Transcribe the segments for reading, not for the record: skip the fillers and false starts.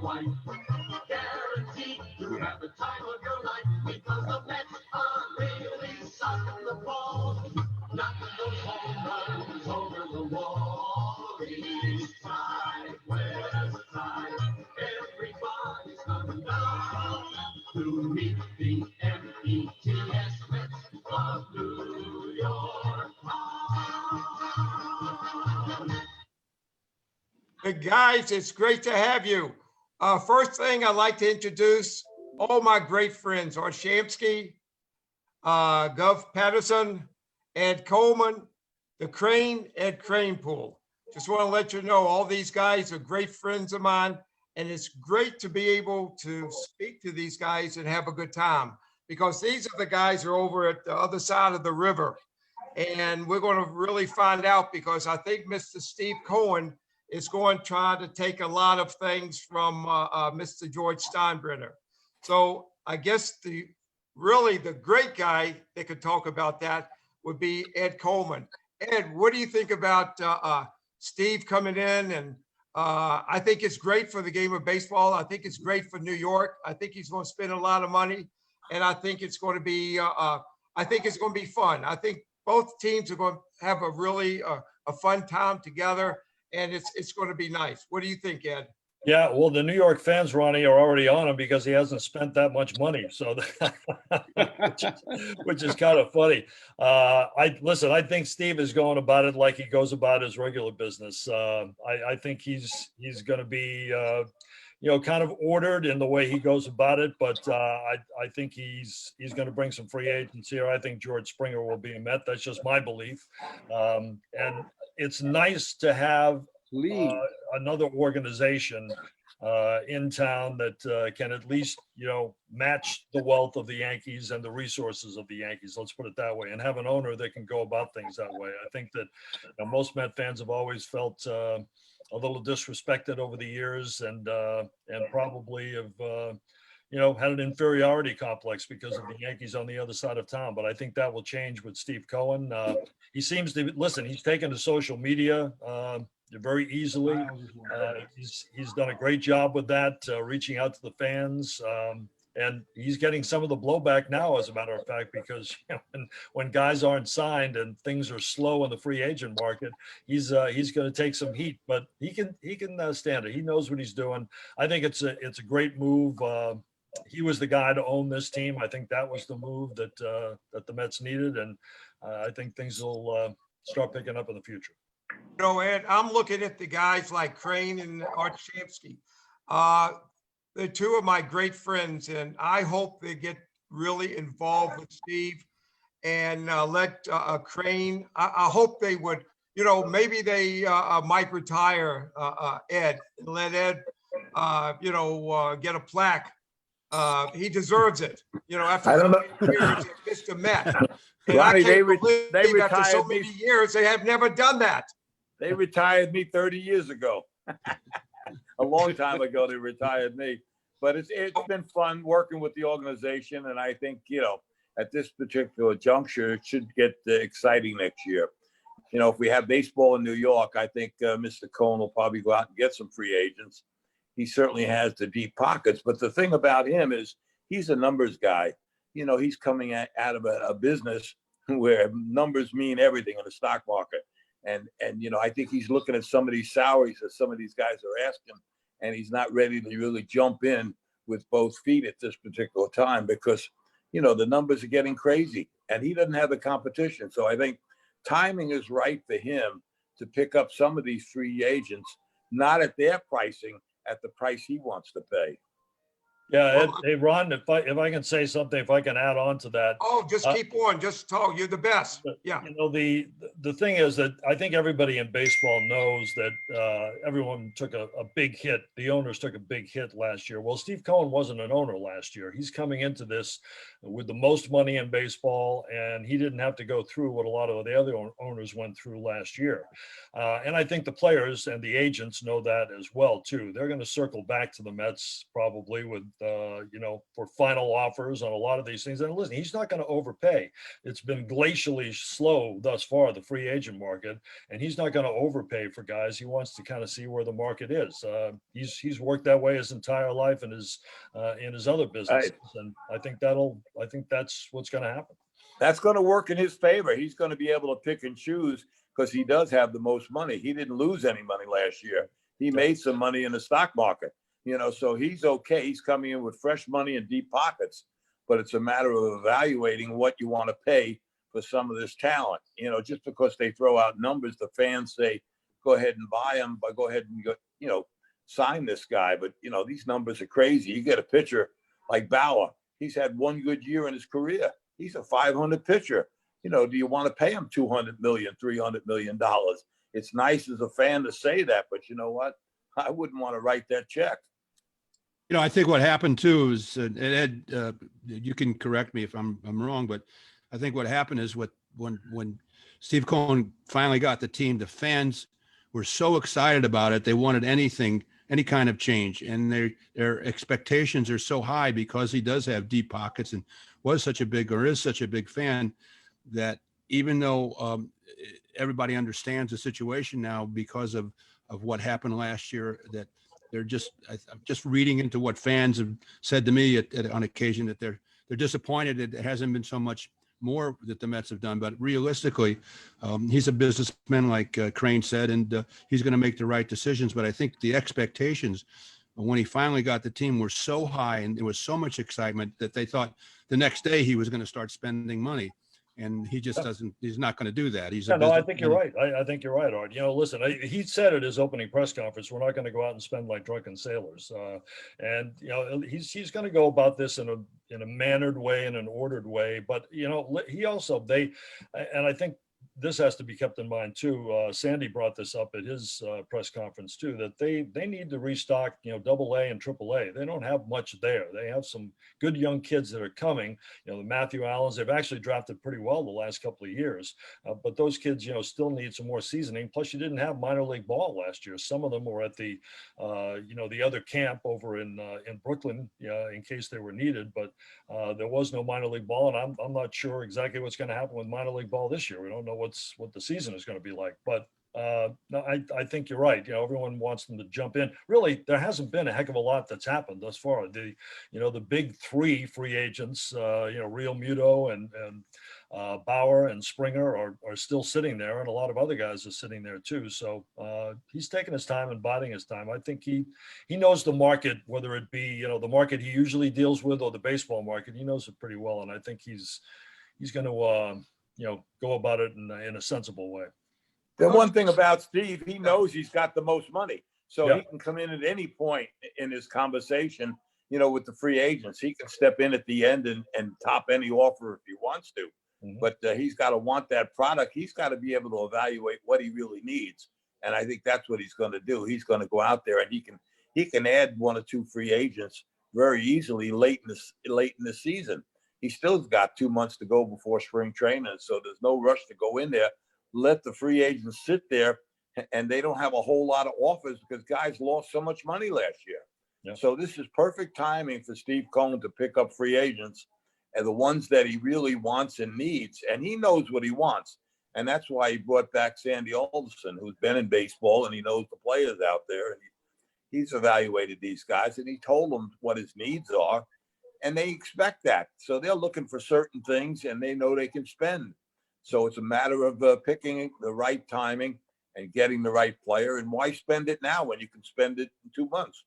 white. Guaranteed to have the time of your life because the Mets are really sucking the ball. Knocking those home runs over the wall. East side, west side, everybody's coming down to meet the METS Mets of New York. Hey guys, it's great to have you. First thing I'd like to introduce all my great friends, Art Shamsky, Gov Patterson, Ed Coleman, the Crane, Ed Cranepool. Just want to let you know all these guys are great friends of mine, and it's great to be able to speak to these guys and have a good time because these are the guys who are over at the other side of the river. And we're going to really find out because I think Mr. Steve Cohen is going to try to take a lot of things from Mr. George Steinbrenner. So I guess really the great guy that could talk about that would be Ed Coleman. Ed, what do you think about Steve coming in? And I think it's great for the game of baseball. I think it's great for New York. I think he's going to spend a lot of money, and I think it's going to be fun. I think both teams are going to have a really a fun time together, and it's going to be nice. What do you think, Ed? Yeah, well, the New York fans, Ronnie, are already on him because he hasn't spent that much money. So, which is kind of funny. I think Steve is going about it like he goes about his regular business. I think he's going to be, kind of ordered in the way he goes about it. But I think he's going to bring some free agents here. I think George Springer will be a Met. That's just my belief. And it's nice to have another organization in town that can at least, match the wealth of the Yankees and the resources of the Yankees. Let's put it that way, and have an owner that can go about things that way. I think that most Met fans have always felt a little disrespected over the years, and probably have had an inferiority complex because of the Yankees on the other side of town. But I think that will change with Steve Cohen. He seems to listen. He's taken to social media very easily. He's done a great job with that, reaching out to the fans. And he's getting some of the blowback now, as a matter of fact, because when guys aren't signed and things are slow in the free agent market, he's going to take some heat. But he can stand it. He knows what he's doing. I think it's a great move. He was the guy to own this team. I think that was the move that the Mets needed, and I think things will start picking up in the future. Ed, I'm looking at the guys like Crane and Art Shamsky. They're two of my great friends, and I hope they get really involved with Steve and let Crane. I hope they would, maybe they might retire Ed and let Ed, get a plaque. He deserves it, after so many years at Mr. Met. And Ronnie, I can't believe after so many years, they have never done that. They retired me 30 years ago. A long time ago, they retired me. But it's been fun working with the organization. And I think, at this particular juncture, it should get exciting next year. If we have baseball in New York, I think Mr. Cohen will probably go out and get some free agents. He certainly has the deep pockets. But the thing about him is he's a numbers guy. He's coming out of a business where numbers mean everything in the stock market. And I think he's looking at some of these salaries that some of these guys are asking, and he's not ready to really jump in with both feet at this particular time because, the numbers are getting crazy and he doesn't have the competition. So I think timing is right for him to pick up some of these free agents, not at their pricing, at the price he wants to pay. Yeah, hey Ron, if I can say something, if I can add on to that. Oh, just keep on, just talk. You're the best. Yeah. The thing is that I think everybody in baseball knows that everyone took a big hit. The owners took a big hit last year. Well, Steve Cohen wasn't an owner last year. He's coming into this with the most money in baseball, and he didn't have to go through what a lot of the other owners went through last year. And I think the players and the agents know that as well too. They're going to circle back to the Mets probably with for final offers on a lot of these things. And listen, he's not going to overpay. It's been glacially slow thus far, the free agent market, and he's not going to overpay for guys. He wants to kind of see where the market is. He's worked that way his entire life in his other businesses, and I think that's what's going to happen. That's going to work in his favor. He's going to be able to pick and choose because he does have the most money. He didn't lose any money last year. He made some money in the stock market, so he's okay. He's coming in with fresh money and deep pockets, but it's a matter of evaluating what you want to pay for some of this talent. Just because they throw out numbers, the fans say, go ahead and buy him, but go ahead and sign this guy. But, these numbers are crazy. You get a pitcher like Bauer. He's had one good year in his career. He's a 500 pitcher. Do you want to pay him $200 million, $300 million? It's nice as a fan to say that, but you know what? I wouldn't want to write that check. I think what happened too is, Ed, you can correct me if I'm wrong, but I think what happened is when Steve Cohen finally got the team, the fans were so excited about it. They wanted any kind of change, and their expectations are so high because he does have deep pockets and is such a big fan, that even though everybody understands the situation now because of what happened last year, that they're I'm just reading into what fans have said to me on occasion, that they're disappointed that it hasn't been so much more that the Mets have done. But realistically, he's a businessman, like Crane said, and he's going to make the right decisions. But I think the expectations when he finally got the team were so high, and there was so much excitement that they thought the next day he was going to start spending money. And he just doesn't. He's not going to do that. I think you're right. I think you're right, Art. Listen, he said at his opening press conference, we're not going to go out and spend like drunken sailors. And he's going to go about this in a mannered way, in an ordered way. But he also and I think this has to be kept in mind too. Sandy brought this up at his press conference too, that they need to restock, AA and AAA. They don't have much there. They have some good young kids that are coming. The Matthew Allens, they've actually drafted pretty well the last couple of years, but those kids, still need some more seasoning. Plus, you didn't have minor league ball last year. Some of them were at the, the other camp over in Brooklyn, in case they were needed. But there was no minor league ball, and I'm not sure exactly what's going to happen with minor league ball this year. We don't know what the season is going to be like, but no, I think you're right. Everyone wants them to jump in. Really, there hasn't been a heck of a lot that's happened thus far. The big three free agents, Real Muto and Bauer and Springer are still sitting there, and a lot of other guys are sitting there too. So he's taking his time and biding his time. I think he knows the market, whether it be the market he usually deals with or the baseball market. He knows it pretty well, and I think he's going to go about it in a sensible way. The one thing about Steve, he knows he's got the most money, so he can come in at any point in his conversation, with the free agents. He can step in at the end and top any offer if he wants to. Mm-hmm. But he's got to want that product. He's got to be able to evaluate what he really needs, and I think that's what he's going to do. He's going to go out there and he can add one or two free agents very easily late in the season. He still's got 2 months to go before spring training, so there's no rush to go in there. Let the free agents sit there, and they don't have a whole lot of offers because guys lost so much money last year. Yeah. So this is perfect timing for Steve Cohen to pick up free agents and the ones that he really wants and needs, and he knows what he wants. And that's why he brought back Sandy Alderson, who's been in baseball, and he knows the players out there. And he's evaluated these guys, and he told them what his needs are. And they expect that. So they're looking for certain things, and they know they can spend. So it's a matter of picking the right timing and getting the right player. And why spend it now when you can spend it in 2 months?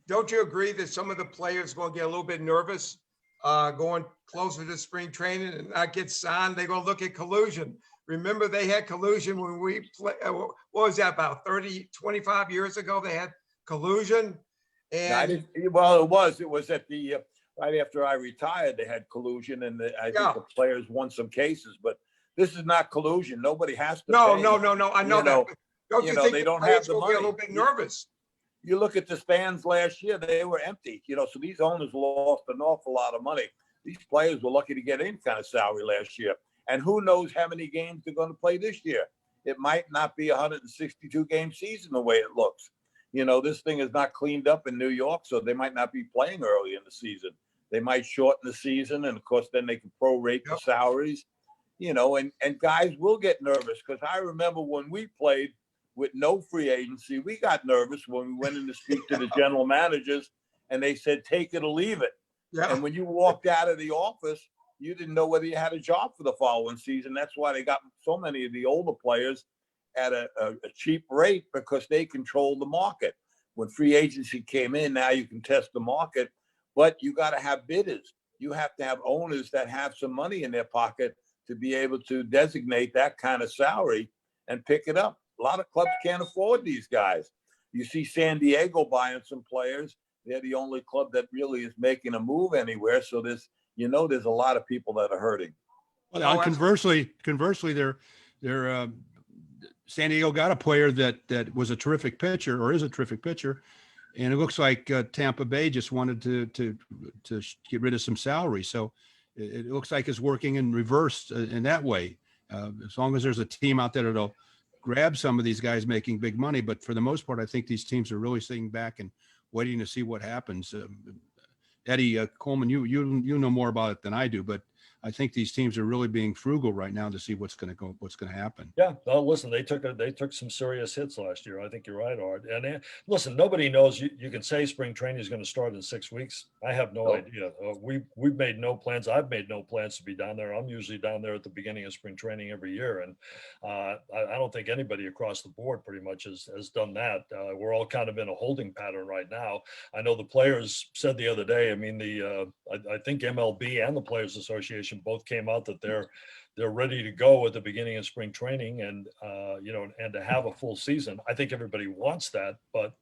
Don't you agree that some of the players will get a little bit nervous going closer to spring training and not get signed? They're going to look at collusion. Remember, they had collusion when we played. What was that, about 25 years ago? They had collusion. And it was at the right after I retired. They had collusion, and I think the players won some cases. But this is not collusion. Nobody has to. No. I know that. Don't you think they don't have the money? Be a little bit nervous. You look at the stands last year; they were empty. So these owners lost an awful lot of money. These players were lucky to get any kind of salary last year, and who knows how many games they're going to play this year? It might not be a 162 game season the way it looks. You know, this thing is not cleaned up in New York, so they might not be playing early in the season. They might shorten the season, and of course, then they can prorate the salaries. You know, and guys will get nervous, because I remember when we played with no free agency, we got nervous when we went in to speak to the general managers, and they said, take it or leave it. Yeah. And when you walked out of the office, you didn't know whether you had a job for the following season. That's why they got so many of the older players at a cheap rate, because they control the market. When free agency came in, now you can test the market, but you got to have bidders. You have to have owners that have some money in their pocket to be able to designate that kind of salary and pick it up. A lot of clubs can't afford these guys. You see San Diego buying some players. They're the only club that really is making a move anywhere. So there's a lot of people that are hurting. Well, and conversely, they're San Diego got a player that was a terrific pitcher, or is a terrific pitcher, and it looks like Tampa Bay just wanted to get rid of some salary. So it looks like it's working in reverse in that way. As long as there's a team out there that'll grab some of these guys making big money, but for the most part, I think these teams are really sitting back and waiting to see what happens. Eddie Coleman, you know more about it than I do, but I think these teams are really being frugal right now to see what's going to happen. Yeah, well, listen, they took some serious hits last year. I think you're right, Art. And listen, nobody knows. You can say spring training is going to start in 6 weeks. I have no idea. We've made no plans. I've made no plans to be down there. I'm usually down there at the beginning of spring training every year, and I don't think anybody across the board pretty much has done that. We're all kind of in a holding pattern right now. I know the players said the other day. I mean, I think MLB and the Players Association both came out that they're ready to go at the beginning of spring training, and and to have a full season. I think everybody wants that, but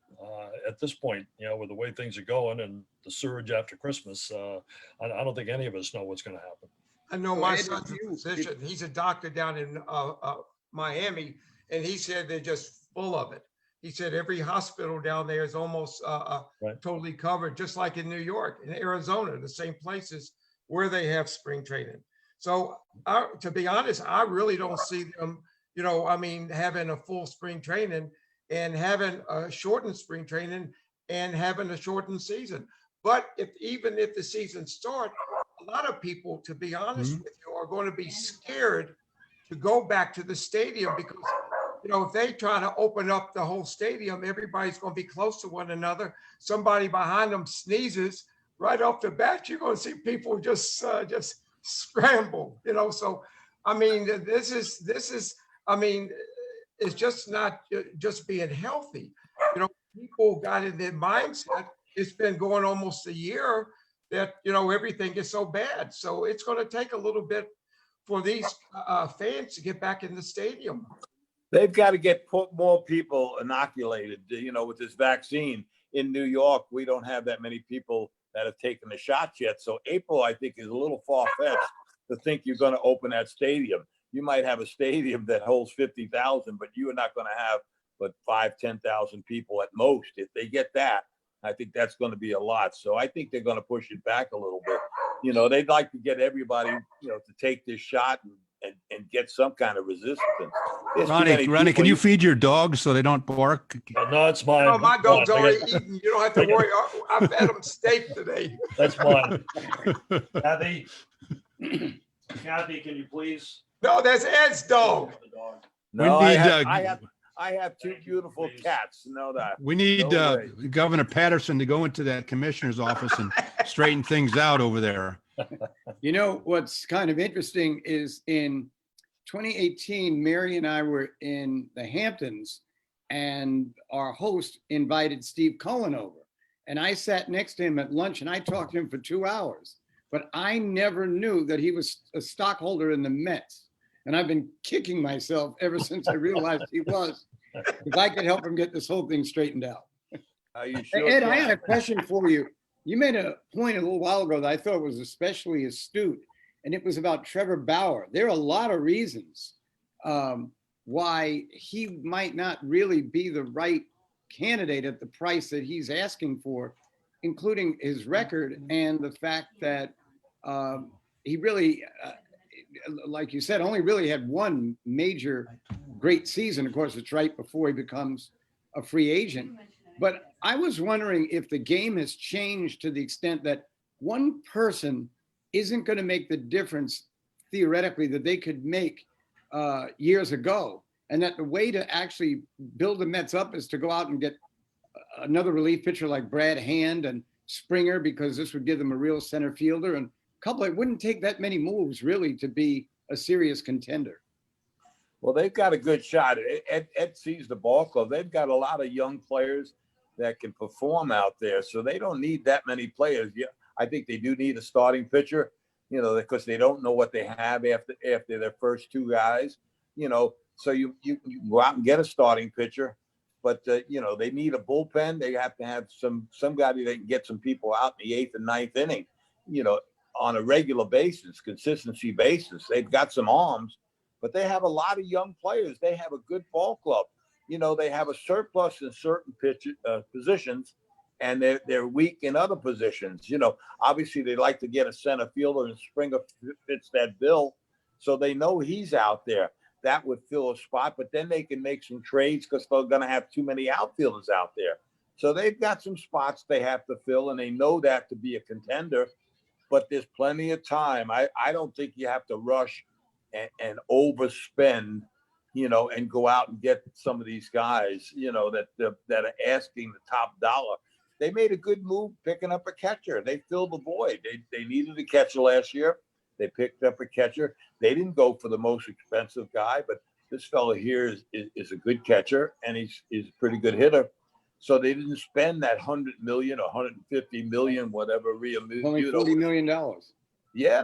at this point, with the way things are going and the surge after Christmas, I don't think any of us know what's going to happen. I know my son's a physician. He's a doctor down in Miami, and he said they're just full of it. He said every hospital down there is almost totally covered, just like in New York, in Arizona, the same places where they have spring training. So to be honest, I really don't see them, having a full spring training and having a shortened spring training and having a shortened season. But even if the season starts, a lot of people, to be honest with you, are going to be scared to go back to the stadium, because if they try to open up the whole stadium, everybody's going to be close to one another. Somebody behind them sneezes, right off the bat, you're going to see people just scramble. So I mean, this is it's just not just being healthy. People got in their mindset. It's been going almost a year that everything is so bad. So it's going to take a little bit for these fans to get back in the stadium. They've got to get more people inoculated, with this vaccine. In New York, we don't have that many people that have taken the shots yet. So April, I think, is a little far-fetched to think you're going to open that stadium. You might have a stadium that holds 50,000, but you are not going to have but 5,000-10,000 people at most. If they get that, I think that's going to be a lot. So I think they're going to push it back a little bit. They'd like to get everybody, to take this shot and get some kind of resistance. Ronnie, can you feed your dogs so they don't bark? No, it's mine. No, my dog's already eaten. You don't have to worry. I fed him steak today. That's mine. Kathy, can you please? No, that's Ed's dog. No, I have two beautiful cats. Know that. We need Governor Patterson to go into that commissioner's office and straighten things out over there. What's kind of interesting is in 2018, Mary and I were in the Hamptons, and our host invited Steve Cohen over. And I sat next to him at lunch, and I talked to him for 2 hours. But I never knew that he was a stockholder in the Mets. And I've been kicking myself ever since I realized he was. If I could help him get this whole thing straightened out. Ed, I had a question for you. You made a point a little while ago that I thought was especially astute, and it was about Trevor Bauer. There are a lot of reasons why he might not really be the right candidate at the price that he's asking for, including his record and the fact that he really, like you said, only really had one major great season. Of course, it's right before he becomes a free agent. But I was wondering if the game has changed to the extent that one person isn't going to make the difference theoretically that they could make years ago. And that the way to actually build the Mets up is to go out and get another relief pitcher like Brad Hand and Springer, because this would give them a real center fielder. And a couple, it wouldn't take that many moves really to be a serious contender. Well, they've got a good shot. Ed sees the ball club. They've got a lot of young players that can perform out there. So they don't need that many players. Yeah, I think they do need a starting pitcher, you know, because they don't know what they have after their first two guys, you know. So you go out and get a starting pitcher, but you know, they need a bullpen. They have to have somebody that can get some people out in the 8th and 9th inning, you know, on a regular basis, consistency basis. They've got some arms, but they have a lot of young players. They have a good ball club. You know, they have a surplus in certain positions, and they're weak in other positions. You know, obviously they like to get a center fielder, and Springer fits that bill, so they know he's out there. That would fill a spot, but then they can make some trades because they're going to have too many outfielders out there. So they've got some spots they have to fill, and they know that to be a contender. But there's plenty of time. I don't think you have to rush and overspend, you know, and go out and get some of these guys, you know, that are asking the top dollar. They made a good move picking up a catcher. They filled the void. They needed a catcher last year. They picked up a catcher. They didn't go for the most expensive guy, but this fellow here is a good catcher, and he's a pretty good hitter. So they didn't spend that $100 million or 150 million, whatever. Only $40 million. Yeah,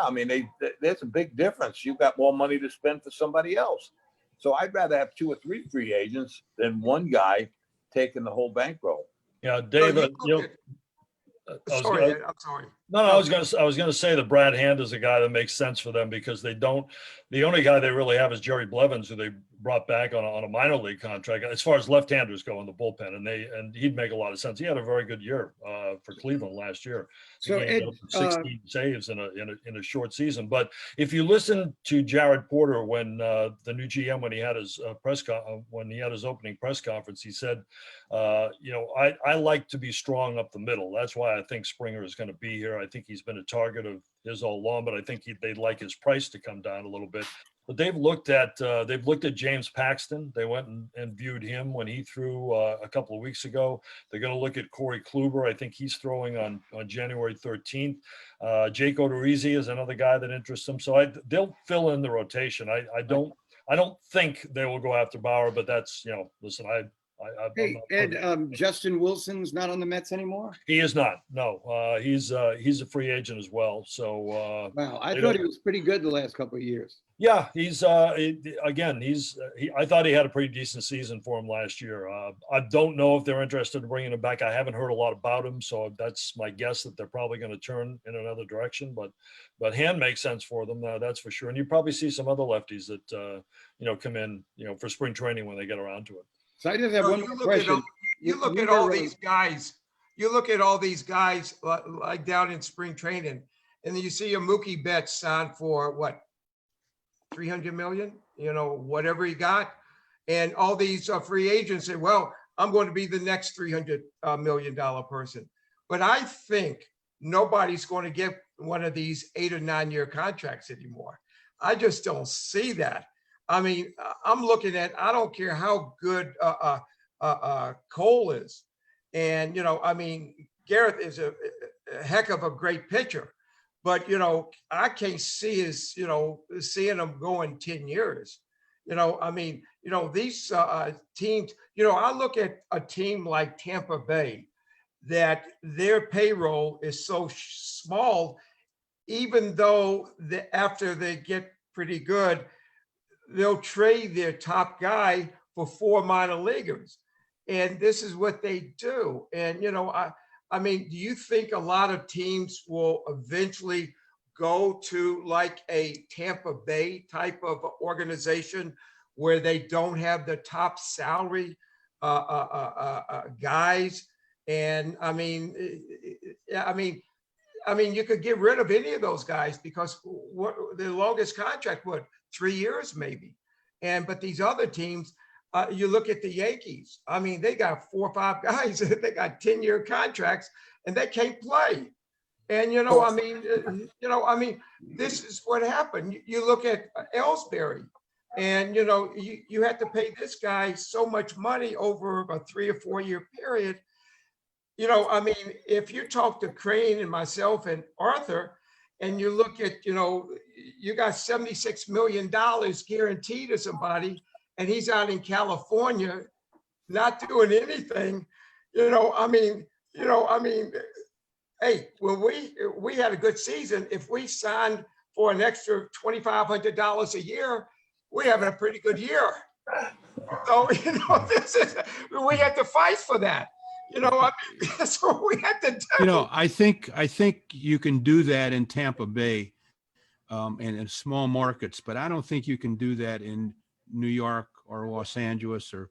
I mean, there's a big difference. You've got more money to spend for somebody else. So I'd rather have 2 or 3 free agents than one guy taking the whole bankroll. Yeah, David, Sorry, Ed, I'm sorry. No, I was gonna say that Brad Hand is a guy that makes sense for them because the only guy they really have is Jerry Blevins, who they brought back on a minor league contract as far as left-handers go in the bullpen, and he'd make a lot of sense. He had a very good year for Cleveland last year. So He Ed, ended up with 16 saves in a short season. But if you listen to Jared Porter when the new GM, when he had his opening press conference, he said, you know, I like to be strong up the middle. That's why I think Springer is going to be here. I think he's been a target of his all along, but I think they'd like his price to come down a little bit. But they've looked at James Paxton. They went and viewed him when he threw a couple of weeks ago. They're going to look at Corey Kluber. I think he's throwing on January 13th. Jake Odorizzi is another guy that interests them. So they'll fill in the rotation. I don't think they will go after Bauer, but that's, you know, listen, Hey, Ed, Justin Wilson's not on the Mets anymore? He is not. No, he's a free agent as well. So wow, I thought he was pretty good the last couple of years. yeah, he's again, I thought he had a pretty decent season for him last year. I don't know if they're interested in bringing him back. I haven't heard a lot about him, so that's my guess that they're probably going to turn in another direction. But Hand makes sense for them, that's for sure. And you probably see some other lefties that you know, come in, you know, for spring training when they get around to it. So I just have one more question. You look at all these guys. You look at all these guys like down in spring training, and then you see a Mookie Betts signed for what, 300 million? You know, whatever he got, and all these free agents say, "Well, I'm going to be the next $300 million person." But I think nobody's going to get one of these 8 or 9 year contracts anymore. I just don't see that. I mean, I'm looking at, I don't care how good Cole is. And, you know, I mean, Garrett is a heck of a great pitcher, but, you know, I can't see seeing him going 10 years. You know, I mean, you know, these teams, you know, I look at a team like Tampa Bay, that their payroll is so small, even though after they get pretty good, they'll trade their top guy for 4 minor leaguers. And this is what they do. And, you know, I mean, do you think a lot of teams will eventually go to like a Tampa Bay type of organization where they don't have the top salary guys? And I mean, you could get rid of any of those guys because the longest contract, 3 years maybe. But these other teams, you look at the Yankees. I mean, they got 4 or 5 guys. They got 10-year contracts, and they can't play. And this is what happened. You look at Ellsbury, and you had to pay this guy so much money over a 3 or 4 year period. If you talk to Crane and myself and Arthur, and you look at, you got $76 million guaranteed to somebody, and he's out in California not doing anything. Hey, when we had a good season, if we signed for an extra $2,500 a year, we're having a pretty good year. So, we had to fight for that. That's what we had to do. I think you can do that in Tampa Bay, and in small markets, but I don't think you can do that in New York or Los Angeles or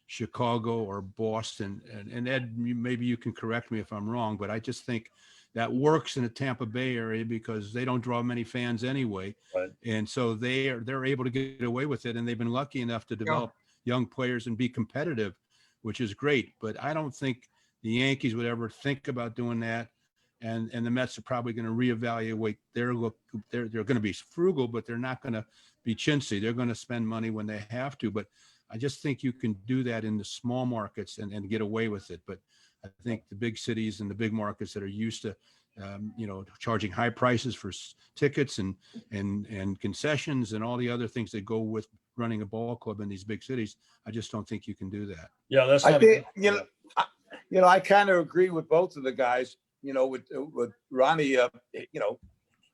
Chicago or Boston. And Ed, maybe you can correct me if I'm wrong, but I just think that works in the Tampa Bay area because they don't draw many fans anyway. Right. And so they're able to get away with it. And they've been lucky enough to develop young players and be competitive, which is great. But I don't think the Yankees would ever think about doing that. And the Mets are probably going to reevaluate their look. They're going to be frugal, but they're not going to be chintzy. They're going to spend money when they have to. But I just think you can do that in the small markets and get away with it. But I think the big cities and the big markets that are used to, charging high prices for tickets and concessions and all the other things that go with running a ball club in these big cities, I just don't think you can do that. Yeah, that's I not. think, I kind of agree with both of the guys, with Ronnie,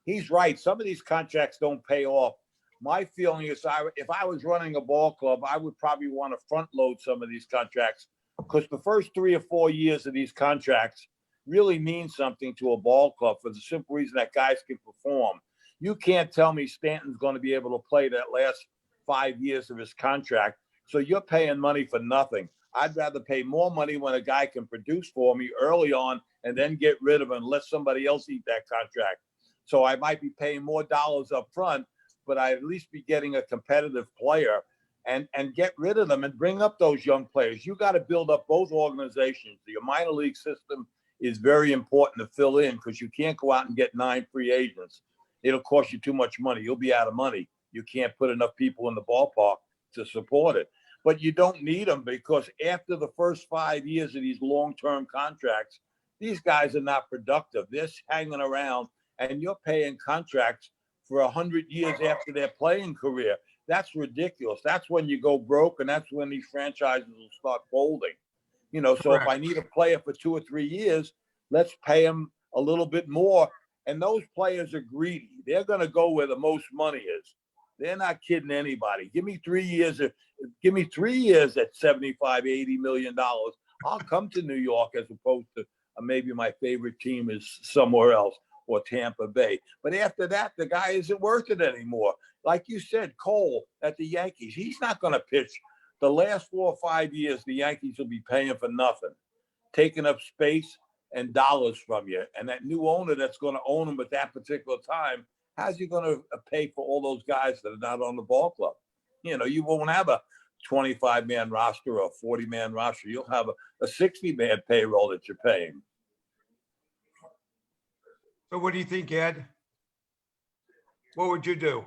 he's right. Some of these contracts don't pay off. My feeling is if I was running a ball club, I would probably want to front load some of these contracts because the first 3 or 4 years of these contracts really mean something to a ball club for the simple reason that guys can perform. You can't tell me Stanton's going to be able to play that last 5 years of his contract. So you're paying money for nothing. I'd rather pay more money when a guy can produce for me early on and then get rid of him and let somebody else eat that contract. So I might be paying more dollars up front, but I at least be getting a competitive player and get rid of them and bring up those young players. You got to build up both organizations. Your minor league system is very important to fill in because you can't go out and get 9 free agents. It'll cost you too much money. You'll be out of money. You can't put enough people in the ballpark to support it. But you don't need them because after the first 5 years of these long-term contracts, these guys are not productive. They're hanging around and you're paying contracts for 100 years after their playing career. That's ridiculous. That's when you go broke, and that's when these franchises will start folding. So if I need a player for 2 or 3 years, let's pay them a little bit more. And those players are greedy. They're going to go where the most money is. They're not kidding anybody. Give me 3 years. Give me 3 years at $75, $80 million. I'll come to New York as opposed to maybe my favorite team is somewhere else or Tampa Bay. But after that, the guy isn't worth it anymore. Like you said, Cole at the Yankees, he's not going to pitch. The last 4 or 5 years, the Yankees will be paying for nothing, taking up space and dollars from you. And that new owner that's going to own them at that particular time, how's he going to pay for all those guys that are not on the ball club? You won't have a 25-man roster or a 40-man roster. You'll have a 60-man payroll that you're paying. So what do you think, Ed? What would you do?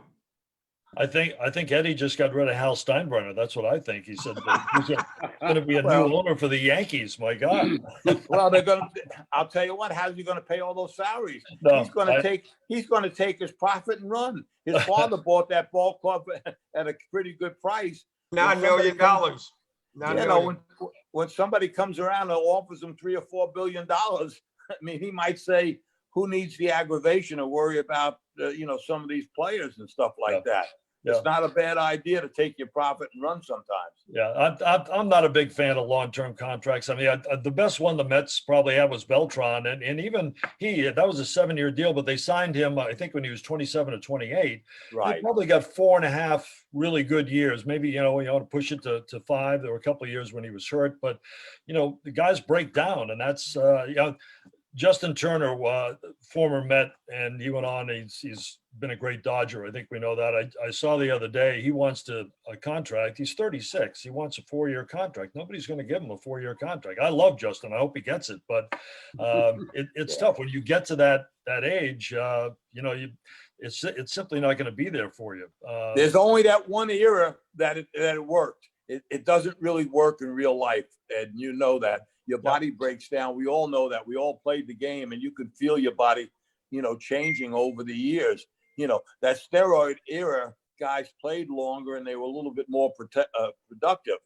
I think Eddie just got rid of Hal Steinbrenner. That's what I think. He said that he's going to be a new owner for the Yankees. My God. Well, I'll tell you what, how's he going to pay all those salaries? No, he's going to take his profit and run. His father bought that ball club at a pretty good price. $9 million. When somebody comes around and offers him $3 or $4 billion, he might say, who needs the aggravation or worry about, some of these players and stuff like that. Yeah. It's not a bad idea to take your profit and run sometimes. Yeah, I'm not a big fan of long-term contracts. The best one the Mets probably had was Beltran, and even that was a 7-year deal, but they signed him, I think, when he was 27 or 28. Right. He probably got 4.5 really good years. Maybe, you want to push it to 5. There were a couple of years when he was hurt, but, the guys break down, and that's, Justin Turner, former Met, and he went on. He's been a great Dodger. I think we know that. I saw the other day he wants a contract. He's 36. He wants a 4-year contract. Nobody's going to give him a 4-year contract. I love Justin. I hope he gets it, but it's tough when you get to that age. It's simply not going to be there for you. There's only that one era that it worked. It doesn't really work in real life, and you know that. Your body breaks down. We all know that. We all played the game, and you can feel your body, changing over the years. That steroid era, guys played longer and they were a little bit more productive.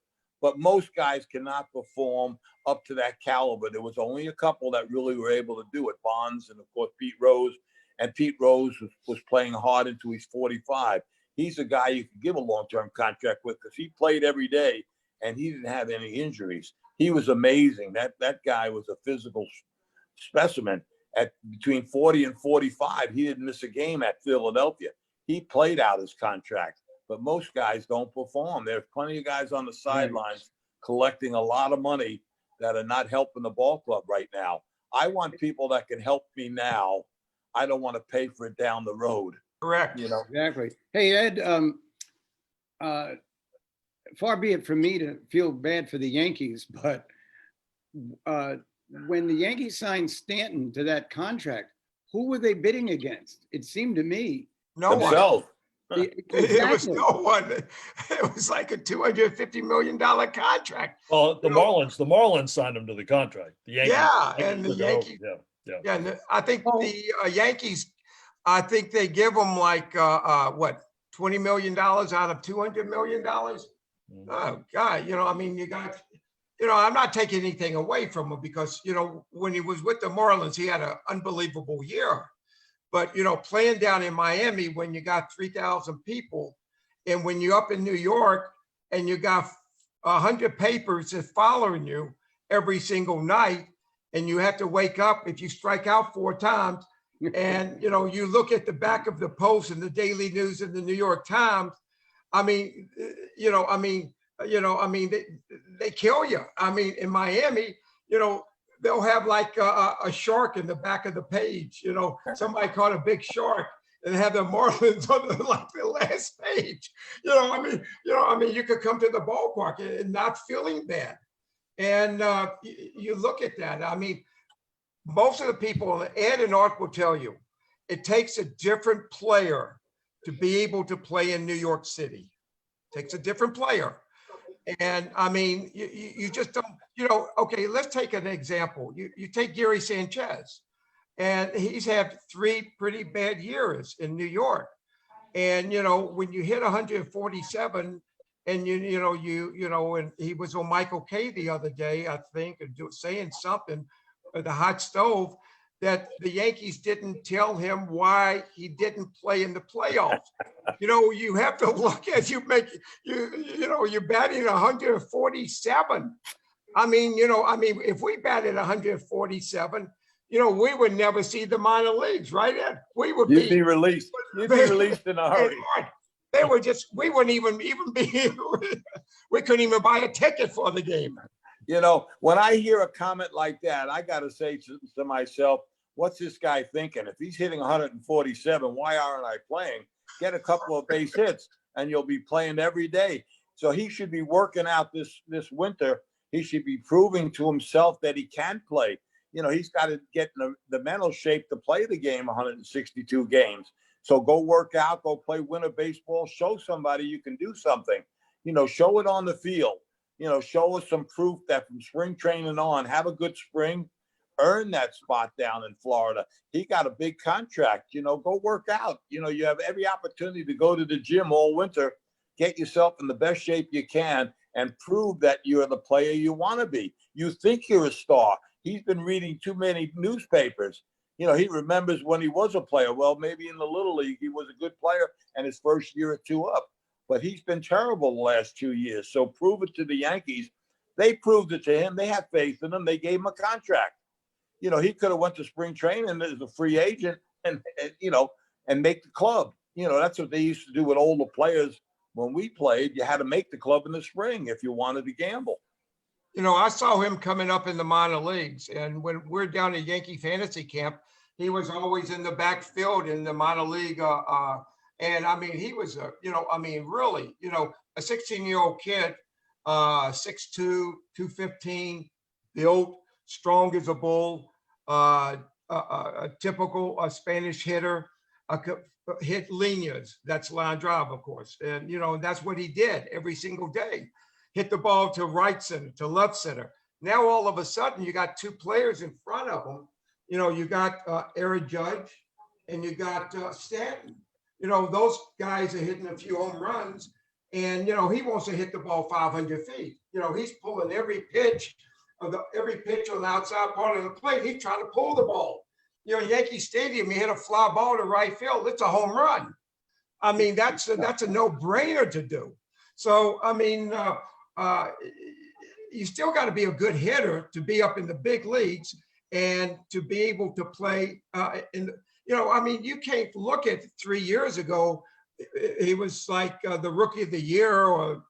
But most guys cannot perform up to that caliber. There was only a couple that really were able to do it. Bonds and, of course, Pete Rose. And Pete Rose was playing hard until he's 45. He's a guy you could give a long-term contract with because he played every day and he didn't have any injuries. He was amazing. That guy was a physical specimen. At between 40 and 45, he didn't miss a game at Philadelphia. He played out his contract, but most guys don't perform. There's plenty of guys on the sidelines collecting a lot of money that are not helping the ball club right now. I want people that can help me now. I don't want to pay for it down the road. Correct. Exactly. Hey, Ed, far be it from me to feel bad for the Yankees, but when the Yankees signed Stanton to that contract, who were they bidding against? It seemed to me. No one. Themselves. It was no one. It was like a $250 million contract. Well, the Marlins signed him to the contract. The Yankees. Yeah, and the took it over. Yankees. Yeah. Yeah, and I think the Yankees, I think they give them like $20 million out of $200 million. Oh God, you got, I'm not taking anything away from him because when he was with the Marlins, he had an unbelievable year. But playing down in Miami when you got 3,000 people, and when you're up in New York and you got 100 papers that's following you every single night, and you have to wake up if you strike out 4 times, and you look at the back of the Post and the Daily News and the New York Times. They kill you. I mean, in Miami, they'll have like a shark in the back of the page. Somebody caught a big shark and have the Marlins on the last page. You could come to the ballpark and not feeling bad. And you look at that. I mean, most of the people, Ed and Art will tell you, it takes a different player to be able to play in New York City. It takes a different player. And I mean, you just don't, okay, let's take an example. You take Gary Sanchez, and he's had 3 pretty bad years in New York. And, when you hit 147, and and he was on Michael Kay the other day, I think, saying something, the hot stove, that the Yankees didn't tell him why he didn't play in the playoffs. You have to look at you're batting 147. I mean, if we batted 147, we would never see the minor leagues, right, Ed? You'd be released. You'd be released in a hurry. They were we wouldn't even be, we couldn't even buy a ticket for the game. When I hear a comment like that, I got to say to myself, what's this guy thinking? If he's hitting 147, why aren't I playing? Get a couple of base hits and you'll be playing every day. So he should be working out this winter. He should be proving to himself that he can play. He's got to get in the mental shape to play the game 162 games. So go work out, go play winter baseball, show somebody you can do something. Show it on the field. Show us some proof that from spring training on, have a good spring, earn that spot down in Florida. He got a big contract, go work out. You have every opportunity to go to the gym all winter, get yourself in the best shape you can and prove that you're the player you want to be. You think you're a star. He's been reading too many newspapers. He remembers when he was a player. Well, maybe in the Little League, he was a good player and his first year or 2 up. But he's been terrible the last 2 years. So prove it to the Yankees. They proved it to him. They have faith in him. They gave him a contract. He could have went to spring training as a free agent and make the club. That's what they used to do with older players when we played. You had to make the club in the spring if you wanted to gamble. You know, I saw him coming up in the minor leagues, and when we're down at Yankee fantasy camp, he was always in the backfield in the minor league. And I mean, he was really, a 16-year-old kid, 6'2", 215, built, strong as a bull, a typical Spanish hitter, hit lineas. That's line drive, of course. And, that's what he did every single day. Hit the ball to right center, to left center. Now, all of a sudden, you got two players in front of him. You got Aaron Judge and you got Stanton. Those guys are hitting a few home runs, and, he wants to hit the ball 500 feet. He's pulling every pitch on the outside part of the plate. He's trying to pull the ball. Yankee Stadium, you hit a fly ball to right field, it's a home run. I mean, that's a no-brainer to do. So, I mean, you still got to be a good hitter to be up in the big leagues and to be able to play you can't look at 3 years ago. He was like the rookie of the year or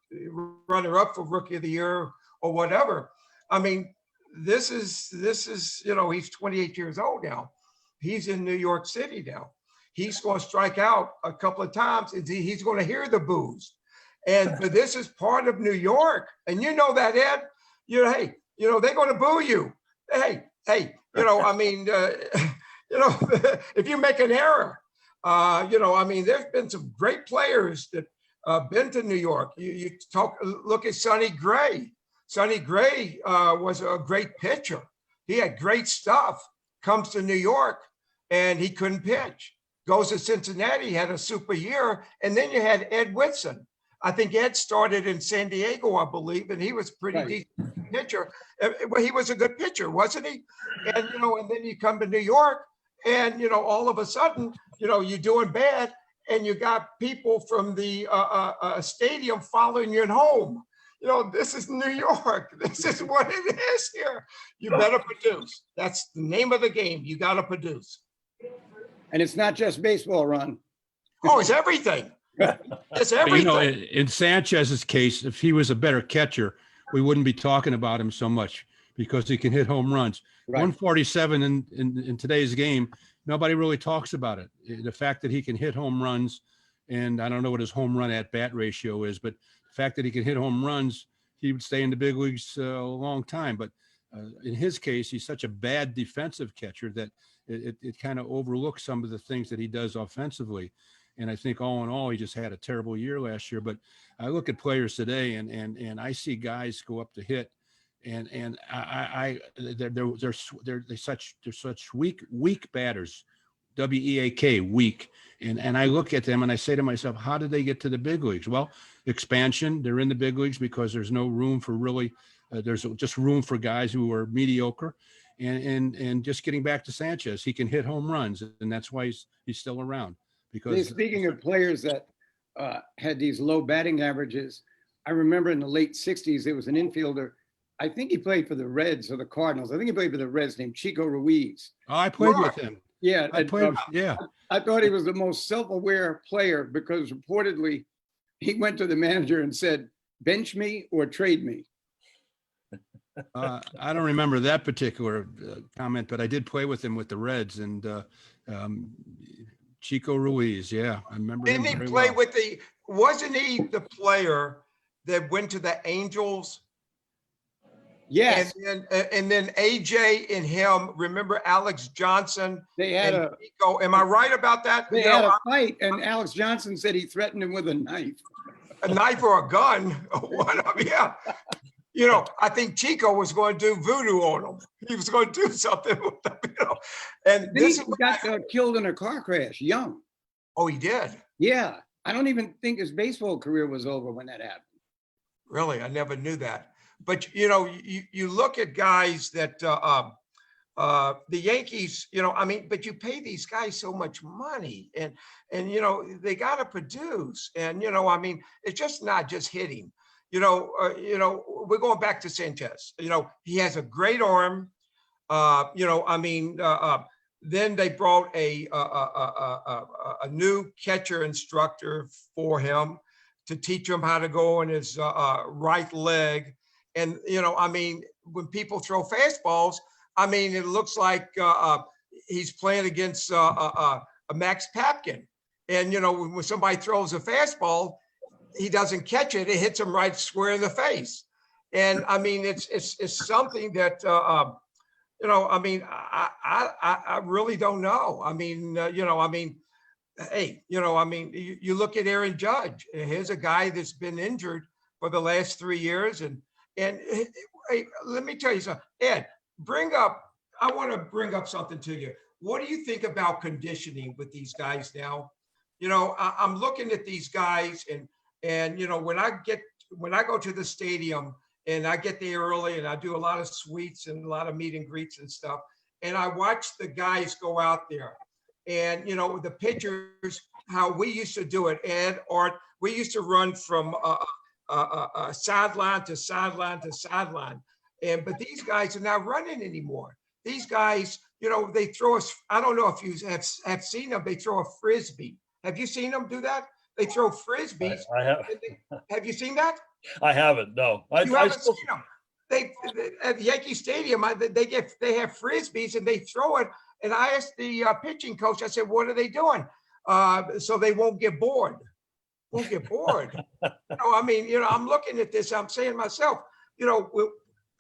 runner up for rookie of the year or whatever. I mean, this is, he's 28 years old now. He's in New York City now. He's going to strike out a couple of times and he's going to hear the boos. But this is part of New York. And you know that, Ed, hey, they're going to boo you. Hey, if you make an error, there's been some great players that been to New York. Look at Sonny Gray. Sonny Gray was a great pitcher. He had great stuff. Comes to New York and he couldn't pitch. Goes to Cincinnati, had a super year. And then you had Ed Whitson. I think Ed started in San Diego, I believe, and he was pretty decent pitcher. Well, he was a good pitcher, wasn't he? And, and then you come to New York and, all of a sudden, you're doing bad and you got people from the stadium following you at home. This is New York. This is what it is here. You better produce. That's the name of the game. You got to produce. And it's not just baseball, Ron. Oh, it's everything. It's everything. In Sanchez's case, if he was a better catcher, we wouldn't be talking about him so much because he can hit home runs. Right. 147 in today's game, nobody really talks about it. The fact that he can hit home runs, and I don't know what his home run at bat ratio is, but the fact that he can hit home runs, he would stay in the big leagues a long time. But in his case, he's such a bad defensive catcher that it kind of overlooks some of the things that he does offensively. And I think all in all, he just had a terrible year last year. But I look at players today and I see guys go up to hit and they're such weak batters, WEAK, weak. And I look at them and I say to myself, how did they get to the big leagues? Well, expansion, they're in the big leagues because there's no room for really, there's just room for guys who are mediocre. And just getting back to Sanchez, he can hit home runs and that's why he's still around. Because speaking of players that had these low batting averages, I remember in the late 60s, there was an infielder. I think he played for the Reds or the Cardinals. I think he played for the Reds named Chico Ruiz. Oh, I played with him. Yeah. I thought he was the most self-aware player because reportedly he went to the manager and said, bench me or trade me. I don't remember that particular comment, but I did play with him with the Reds and Chico Ruiz. Yeah, I remember. Didn't he play with wasn't he the player that went to the Angels? Yes. And then AJ and him, remember Alex Johnson? They had Chico. Am I right about that? They had a fight and Alex Johnson said he threatened him with a knife. A knife or a gun? One of them, yeah. I think Chico was going to do voodoo on him. He was going to do something with them, And he got killed in a car crash, young. Oh, he did? Yeah. I don't even think his baseball career was over when that happened. Really? I never knew that. But, you look at guys that the Yankees, but you pay these guys so much money and they got to produce. And, it's just not just hitting. We're going back to Sanchez. He has a great arm. Then they brought a new catcher instructor for him to teach him how to go on his right leg. And, I mean, when people throw fastballs, I mean, it looks like he's playing against Max Papkin. And, when somebody throws a fastball, he doesn't catch it. It hits him right square in the face. And I mean, it's something that, I mean, I really don't know. I mean, I mean, hey, I mean, you look at Aaron Judge. Here's a guy that's been injured for the last 3 years, and hey, let me tell you something, Ed. I want to bring up something to you. What do you think about conditioning with these guys now? I'm looking at these guys, and when I go to the stadium and I get there early and I do a lot of suites and a lot of meet and greets and stuff, and I watch the guys go out there. And, the pitchers, how we used to do it, Ed, or we used to run from sideline to sideline to sideline. But these guys are not running anymore. These guys, they throw us. I don't know if you have seen them. They throw a Frisbee. Have you seen them do that? They throw Frisbees. I have. Have you seen that? I haven't. No, You haven't seen them. They at Yankee Stadium, they have Frisbees and they throw it. And I asked the pitching coach, I said, what are they doing? So they won't get bored. Won't get bored. I mean, I'm looking at this, I'm saying to myself,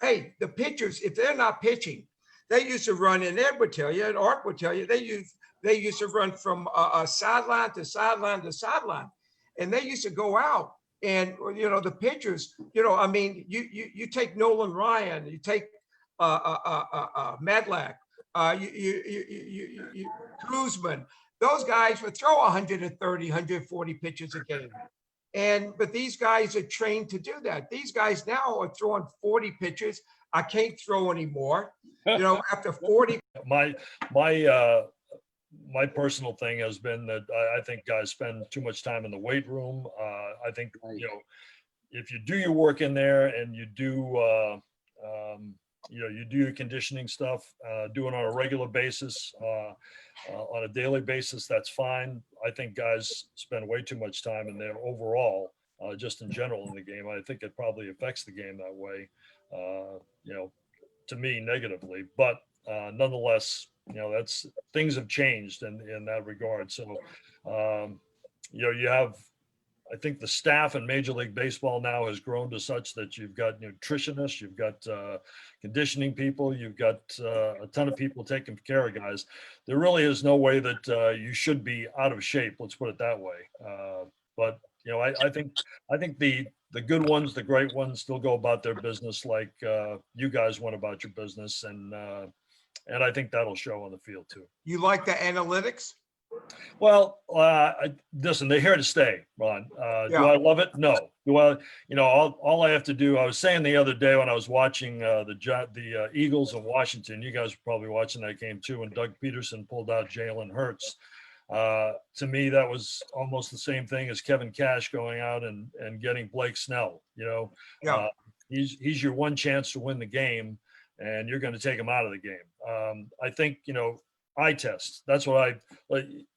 hey, the pitchers, if they're not pitching, they used to run, and Ed would tell you, and Art would tell you, they used to run from sideline to sideline to sideline. And they used to go out. And, the pitchers, I mean, you take Nolan Ryan, you take Madlack, Kuzman, those guys would throw 130, 140 pitches a game. But these guys are trained to do that. These guys now are throwing 40 pitches. I can't throw anymore. After 40. My personal thing has been that I think guys spend too much time in the weight room. I think, if you do your work in there and you do, you do your conditioning stuff, do it on a regular basis, on a daily basis, that's fine. I think guys spend way too much time in there overall, just in general in the game. I think it probably affects the game that way, to me negatively, but nonetheless, that's, things have changed in that regard. So, you have, I think the staff in Major League Baseball now has grown to such that you've got nutritionists, you've got conditioning people, you've got a ton of people taking care of guys. There really is no way that you should be out of shape. Let's put it that way. But I think the good ones, the great ones, still go about their business like you guys went about your business, and I think that'll show on the field too. You like the analytics? Well, listen, they're here to stay, Ron. Do I love it? No. Do I, all I have to do, I was saying the other day when I was watching the Eagles of Washington, you guys were probably watching that game too, when Doug Peterson pulled out Jalen Hurts. To me, that was almost the same thing as Kevin Cash going out and getting Blake Snell. He's your one chance to win the game, and you're going to take him out of the game. I think, eye test. That's what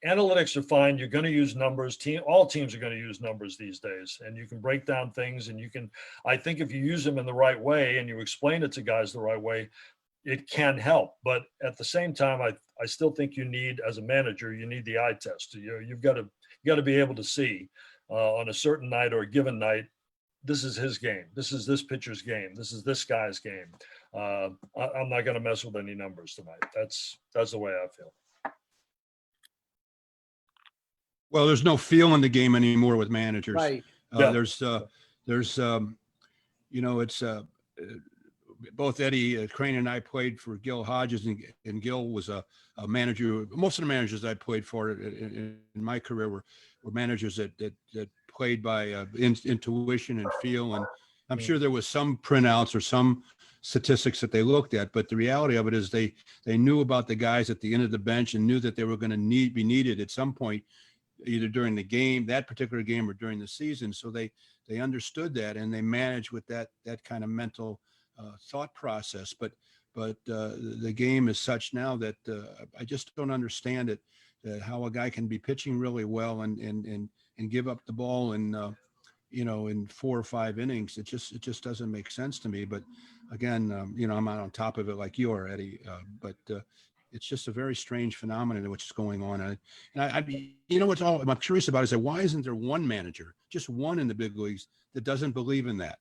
analytics are fine. You're going to use numbers. All teams are going to use numbers these days, and you can break down things, and I think if you use them in the right way and you explain it to guys the right way, it can help. But at the same time, I still think you need, as a manager, you need the eye test. You've got to be able to see on a certain night or a given night, this is his game. This is this pitcher's game. This is this guy's game. I'm not going to mess with any numbers tonight. That's the way I feel. Well, there's no feel in the game anymore with managers. Right. There's it's both Eddie Crane and I played for Gil Hodges, and Gil was a manager. Most of the managers I played for in my career were managers that played by intuition and feel. And I'm sure there was some printouts or some statistics that they looked at, but the reality of it is they knew about the guys at the end of the bench and knew that they were going to be needed at some point, either during the game, that particular game, or during the season. So they understood that, and they managed with that kind of mental thought process. But the game is such now that I just don't understand it, how a guy can be pitching really well and give up the ball and in 4 or 5 innings. It just doesn't make sense to me. But again, I'm not on top of it like you are, Eddie. But it's just a very strange phenomenon which is going on. What's all I'm curious about is that why isn't there one manager, just one in the big leagues, that doesn't believe in that?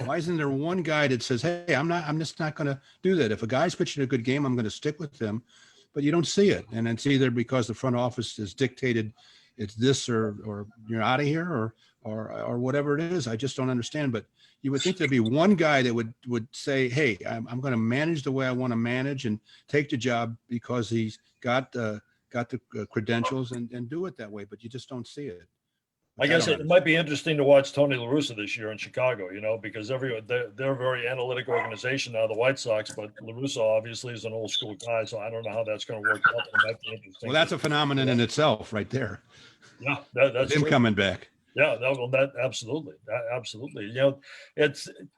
Why isn't there one guy that says, hey, I'm just not going to do that. If a guy's pitching a good game, I'm going to stick with him. But you don't see it. And it's either because the front office has dictated it's this or you're out of here or whatever it is. I just don't understand. But you would think there'd be one guy that would say, hey, I'm going to manage the way I want to manage and take the job because he's got the credentials and do it that way. But you just don't see it. I guess it might be interesting to watch Tony La Russa this year in Chicago, because they're a very analytic organization now, the White Sox, but La Russa obviously is an old school guy, so I don't know how that's going to work out. But it might be interesting. Well, that's a phenomenon in itself right there. Yeah, that's him true. Coming back. Yeah, that absolutely.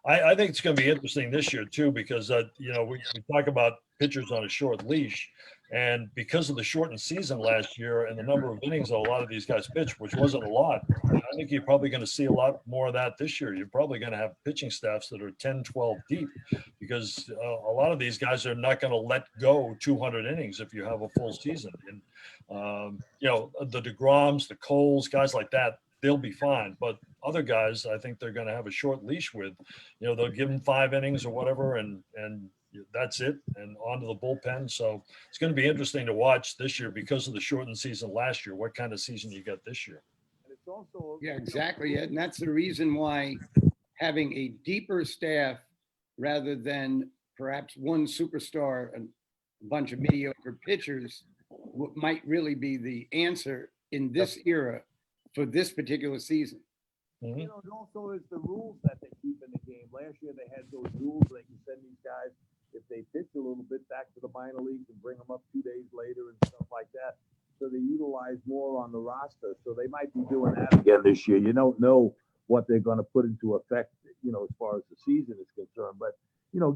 I think it's going to be interesting this year too, because we talk about pitchers on a short leash, and because of the shortened season last year and the number of innings that a lot of these guys pitched, which wasn't a lot, I think you're probably going to see a lot more of that this year. You're probably going to have pitching staffs that are 10, 12 deep, because a lot of these guys are not going to let go 200 innings if you have a full season. And the DeGroms, the Coles, guys like that, they'll be fine. But other guys, I think they're going to have a short leash with. They'll give them 5 innings or whatever, and that's it, and onto the bullpen. So it's going to be interesting to watch this year because of the shortened season last year. What kind of season you get this year? And it's also Yeah, exactly. And that's the reason why having a deeper staff rather than perhaps one superstar and a bunch of mediocre pitchers might really be the answer in this era for this particular season. Mm-hmm. It also is the rules that they keep in the game. Last year they had those rules they can send these guys, if they pitch a little bit, back to the minor leagues and bring them up 2 days later and stuff like that. So they utilize more on the roster. So they might be doing that again this year. You don't know what they're going to put into effect, as far as the season is concerned. But,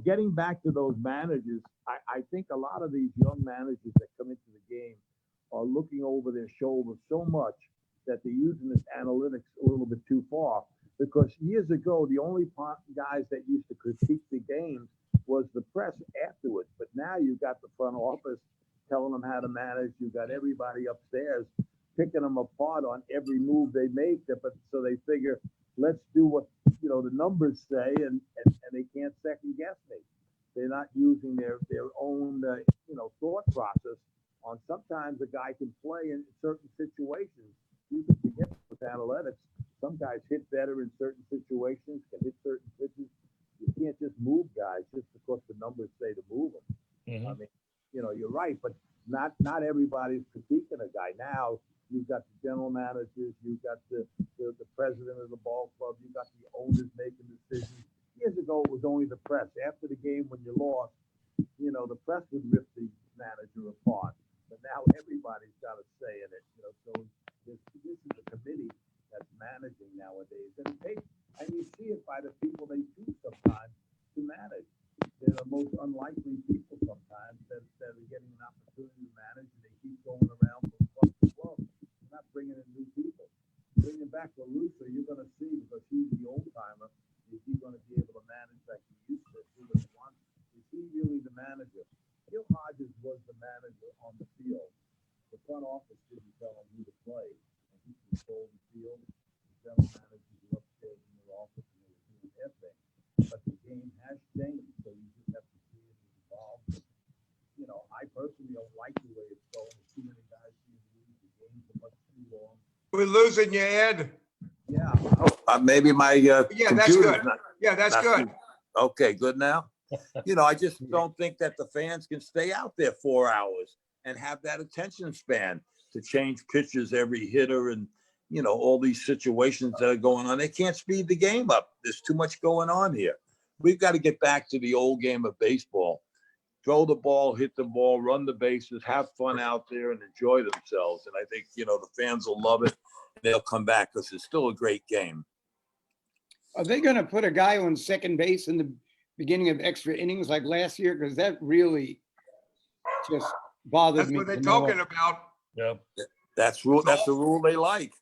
getting back to those managers, I think a lot of these young managers that come into the game are looking over their shoulders so much that they're using this analytics a little bit too far. Because years ago, the only guys that used to critique the games was the press afterwards. But now you've got the front office telling them how to manage. You've got everybody upstairs picking them apart on every move they make. But so they figure, let's do what the numbers say, and they can't second guess me. They're not using their own thought process on. Sometimes a guy can play in certain situations. You can forget with analytics. Some guys hit better in certain situations, can hit certain pitches. You can't just move guys just because the numbers say to move them. Mm-hmm. I mean, you're right, but not everybody's critiquing a guy. Now you've got the general managers, you've got the president of the ball club, you've got the owners making decisions. Years ago, it was only the press. After the game, when you lost, the press would rip the manager apart. But now everybody's got a say in it. So this is a committee that's managing nowadays, and you see it by the people they choose sometimes to manage. They're the most unlikely people sometimes that are getting an opportunity to manage, and they keep going around from club to club. They're not bringing in new people. Bringing back La Russa, you're going to see, because he's the old timer, is he going to be able to manage like he used to? Is he really the manager? Gil Hodges was the manager on the field. The front office didn't tell him who to play, and he controlled the field. The general managers were upstairs in their office and they were doing their thing. But the game has changed, so you just have to see it evolve. I personally don't like the way it's going. Too many guys seem to lose. The games are much too long. We're losing you, Ed. Yeah. Maybe my Yeah, that's good. Yeah, that's good. Okay, good now. I just don't think that the fans can stay out there 4 hours and have that attention span to change pitches every hitter and, all these situations that are going on. They can't speed the game up. There's too much going on here. We've got to get back to the old game of baseball. Throw the ball, hit the ball, run the bases, have fun out there and enjoy themselves. And I think, the fans will love it. And they'll come back because it's still a great game. Are they going to put a guy on second base in the beginning of extra innings like last year? Because that really just bothered That's me. what they're talking about. Yeah. That's the rule they like.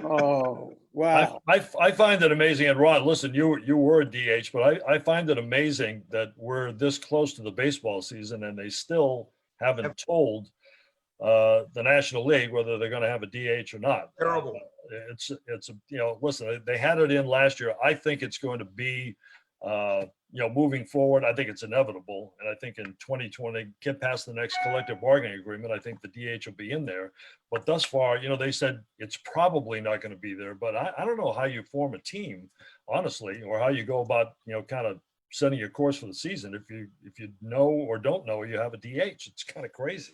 Oh, Wow. I find it amazing, and Ron, listen, you were a DH, but I find it amazing that we're this close to the baseball season and they still haven't told the National League whether they're going to have a DH or not. Terrible. It's listen, they had it in last year. I think it's going to be moving forward. I think it's inevitable, and I think in 2020, get past the next collective bargaining agreement, I think the DH will be in there. But thus far, they said it's probably not going to be there. But I don't know how you form a team, honestly, or how you go about kind of setting your course for the season if you know or don't know you have a DH. It's kind of crazy.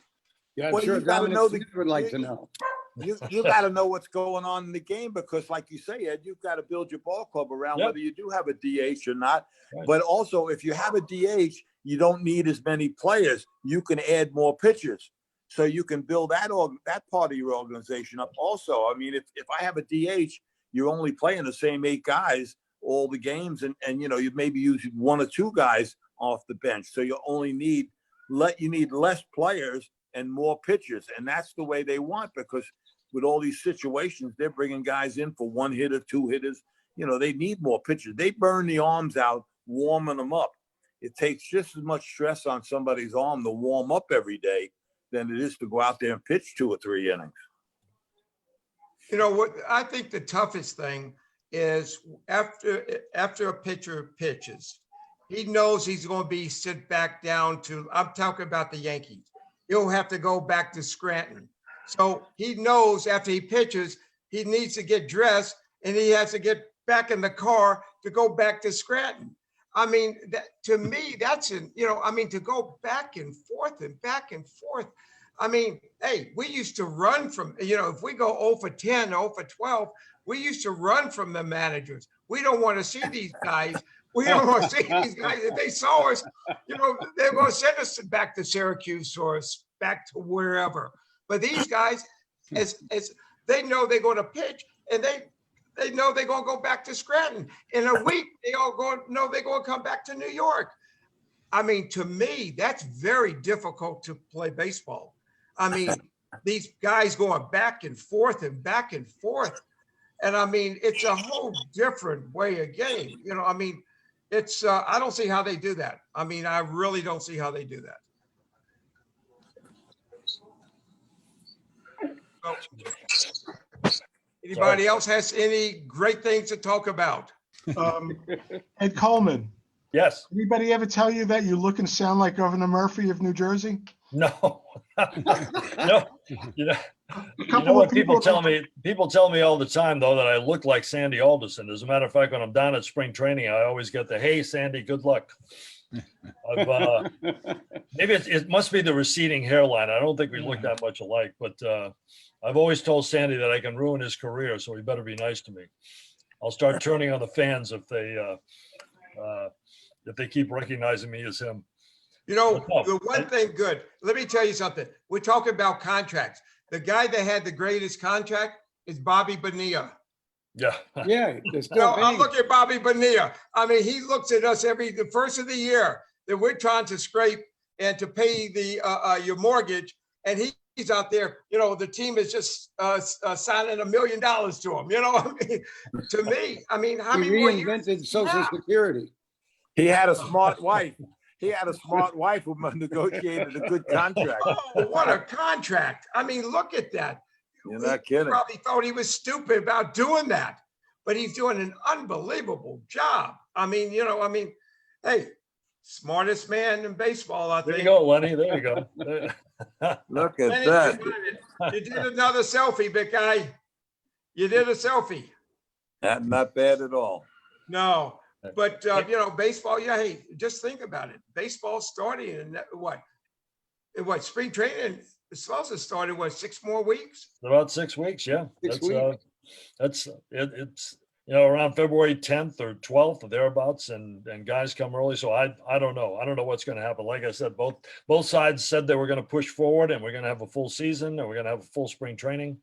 Yeah, I'm Well, sure you gotta Dominic know Smith would like to know. You got to know what's going on in the game because, like you say, Ed, you've got to build your ball club around Yep. whether you do have a DH or not. Right. But also, if you have a DH, you don't need as many players. You can add more pitchers, so you can build that part of your organization up. Also, I mean, if I have a DH, you're only playing the same 8 guys all the games, and you maybe use 1 or 2 guys off the bench, so you need less players and more pitchers, and that's the way they want because with all these situations, they're bringing guys in for 1 hitter, 2 hitters. They need more pitchers. They burn the arms out, warming them up. It takes just as much stress on somebody's arm to warm up every day than it is to go out there and pitch 2 or 3 innings. What I think the toughest thing is after a pitcher pitches, he knows he's going to be sent back down to, I'm talking about the Yankees. He'll have to go back to Scranton. So he knows after he pitches, he needs to get dressed and he has to get back in the car to go back to Scranton. I mean, to me, that's to go back and forth and back and forth. I mean, hey, we used to run from, if we go 0 for 10, 0 for 12, we used to run from the managers. We don't want to see these guys. We don't want to see these guys. If they saw us, they're going to send us back to Syracuse or back to wherever. But these guys, as they know they're going to pitch, and they know they're going to go back to Scranton. In a week, they all know they're going to come back to New York. I mean, to me, that's very difficult to play baseball. I mean, these guys going back and forth and back and forth. And I mean, it's a whole different way of game. I mean, it's I don't see how they do that. I mean, I really don't see how they do that. So, anybody else has any great things to talk about? Ed Coleman, Yes. anybody ever tell you that you look and sound like Governor Murphy of New Jersey? No. No. A couple What of people tell me all the time, though, that I look like Sandy Alderson. As a matter of fact, when I'm down at spring training, I always get the, "Hey, Sandy, good luck." Maybe it must be the receding hairline. I don't think we look that much alike, but I've always told Sandy that I can ruin his career, so he better be nice to me. I'll start turning on the fans if they keep recognizing me as him. The one thing good, let me tell you something. We're talking about contracts. The guy that had the greatest contract is Bobby Bonilla. Yeah. Yeah, they're still I'm paying. looking at Bobby Bonilla. I mean, he looks at us the first of the year that we're trying to scrape and to pay your mortgage, and he's out there. The team is just signing $1 million to him. I mean, to me, I mean, how He many more years? reinvented Social Security. He had a smart wife. He had a smart wife who negotiated a good contract. Oh, what a contract! I mean, look at that. You're not He kidding. probably thought he was stupid about doing that, but he's doing an unbelievable job. I mean, hey, smartest man in baseball, I There think. you go, Lenny. There you go. Look at Lenny, that. you did another selfie, big guy. You did a selfie. Not bad at all. No, but baseball. Yeah, hey, just think about it. Baseball starting in what spring training is supposed to start in 6 more weeks. About 6 weeks. Yeah. 6 weeks. That's it. It's around February 10th or 12th or thereabouts, and guys come early. So I don't know. I don't know what's going to happen. Like I said, both sides said they were going to push forward, and we're going to have a full season, and we're going to have a full spring training.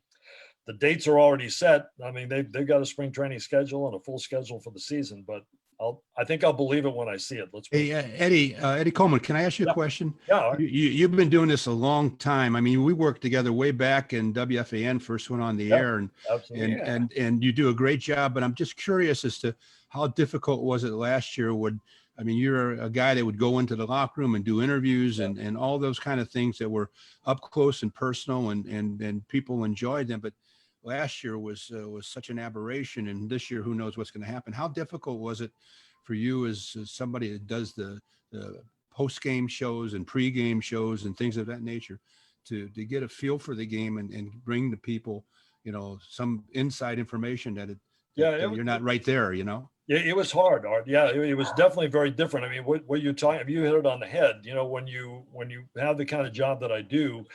The dates are already set. I mean, they've got a spring training schedule and a full schedule for the season, but I think I'll believe it when I see it. Let's. Hey, Eddie Coleman, can I ask you a Yeah. question? Yeah. You've been doing this a long time. I mean, we worked together way back in WFAN first went on the Yeah, air, and Absolutely. and you do a great job. But I'm just curious as to how difficult was it last year? I mean, you're a guy that would go into the locker room and do interviews and all those kind of things that were up close and personal, and people enjoyed them. But last year was such an aberration, and this year, who knows what's going to happen? How difficult was it for you as somebody that does the post-game shows and pre-game shows and things of that nature to get a feel for the game and bring the people, some inside information that you're not right there, Yeah, it was hard, Art. Yeah, it was definitely very different. I mean, what you're talking, you hit it on the head. When you have the kind of job that I do,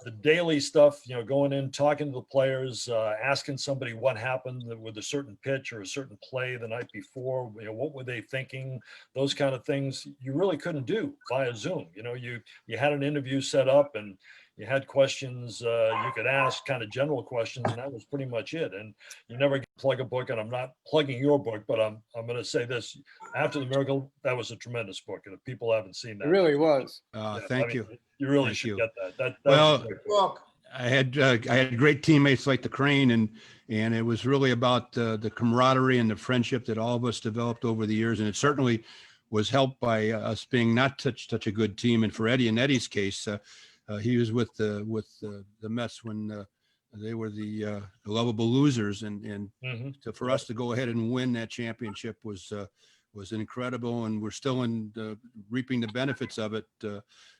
the daily stuff, going in, talking to the players, asking somebody what happened with a certain pitch or a certain play the night before, what were they thinking, those kind of things you really couldn't do via Zoom. You had an interview set up and you had questions you could ask, kind of general questions, and that was pretty much it. And you never get to plug a book, and I'm not plugging your book, but I'm going to say this: After the Miracle, that was a tremendous book, and if people haven't seen that, It really was. Thank you. You really Thank should you. get that. That Well, was a great book. Book. I had great teammates like the Crane, and it was really about the camaraderie and the friendship that all of us developed over the years, and it certainly was helped by us being not such a good team. And for Eddie, in Eddie's case, he was with the Mets when they were the lovable losers, and for us to go ahead and win that championship was incredible, and we're still reaping the benefits of it.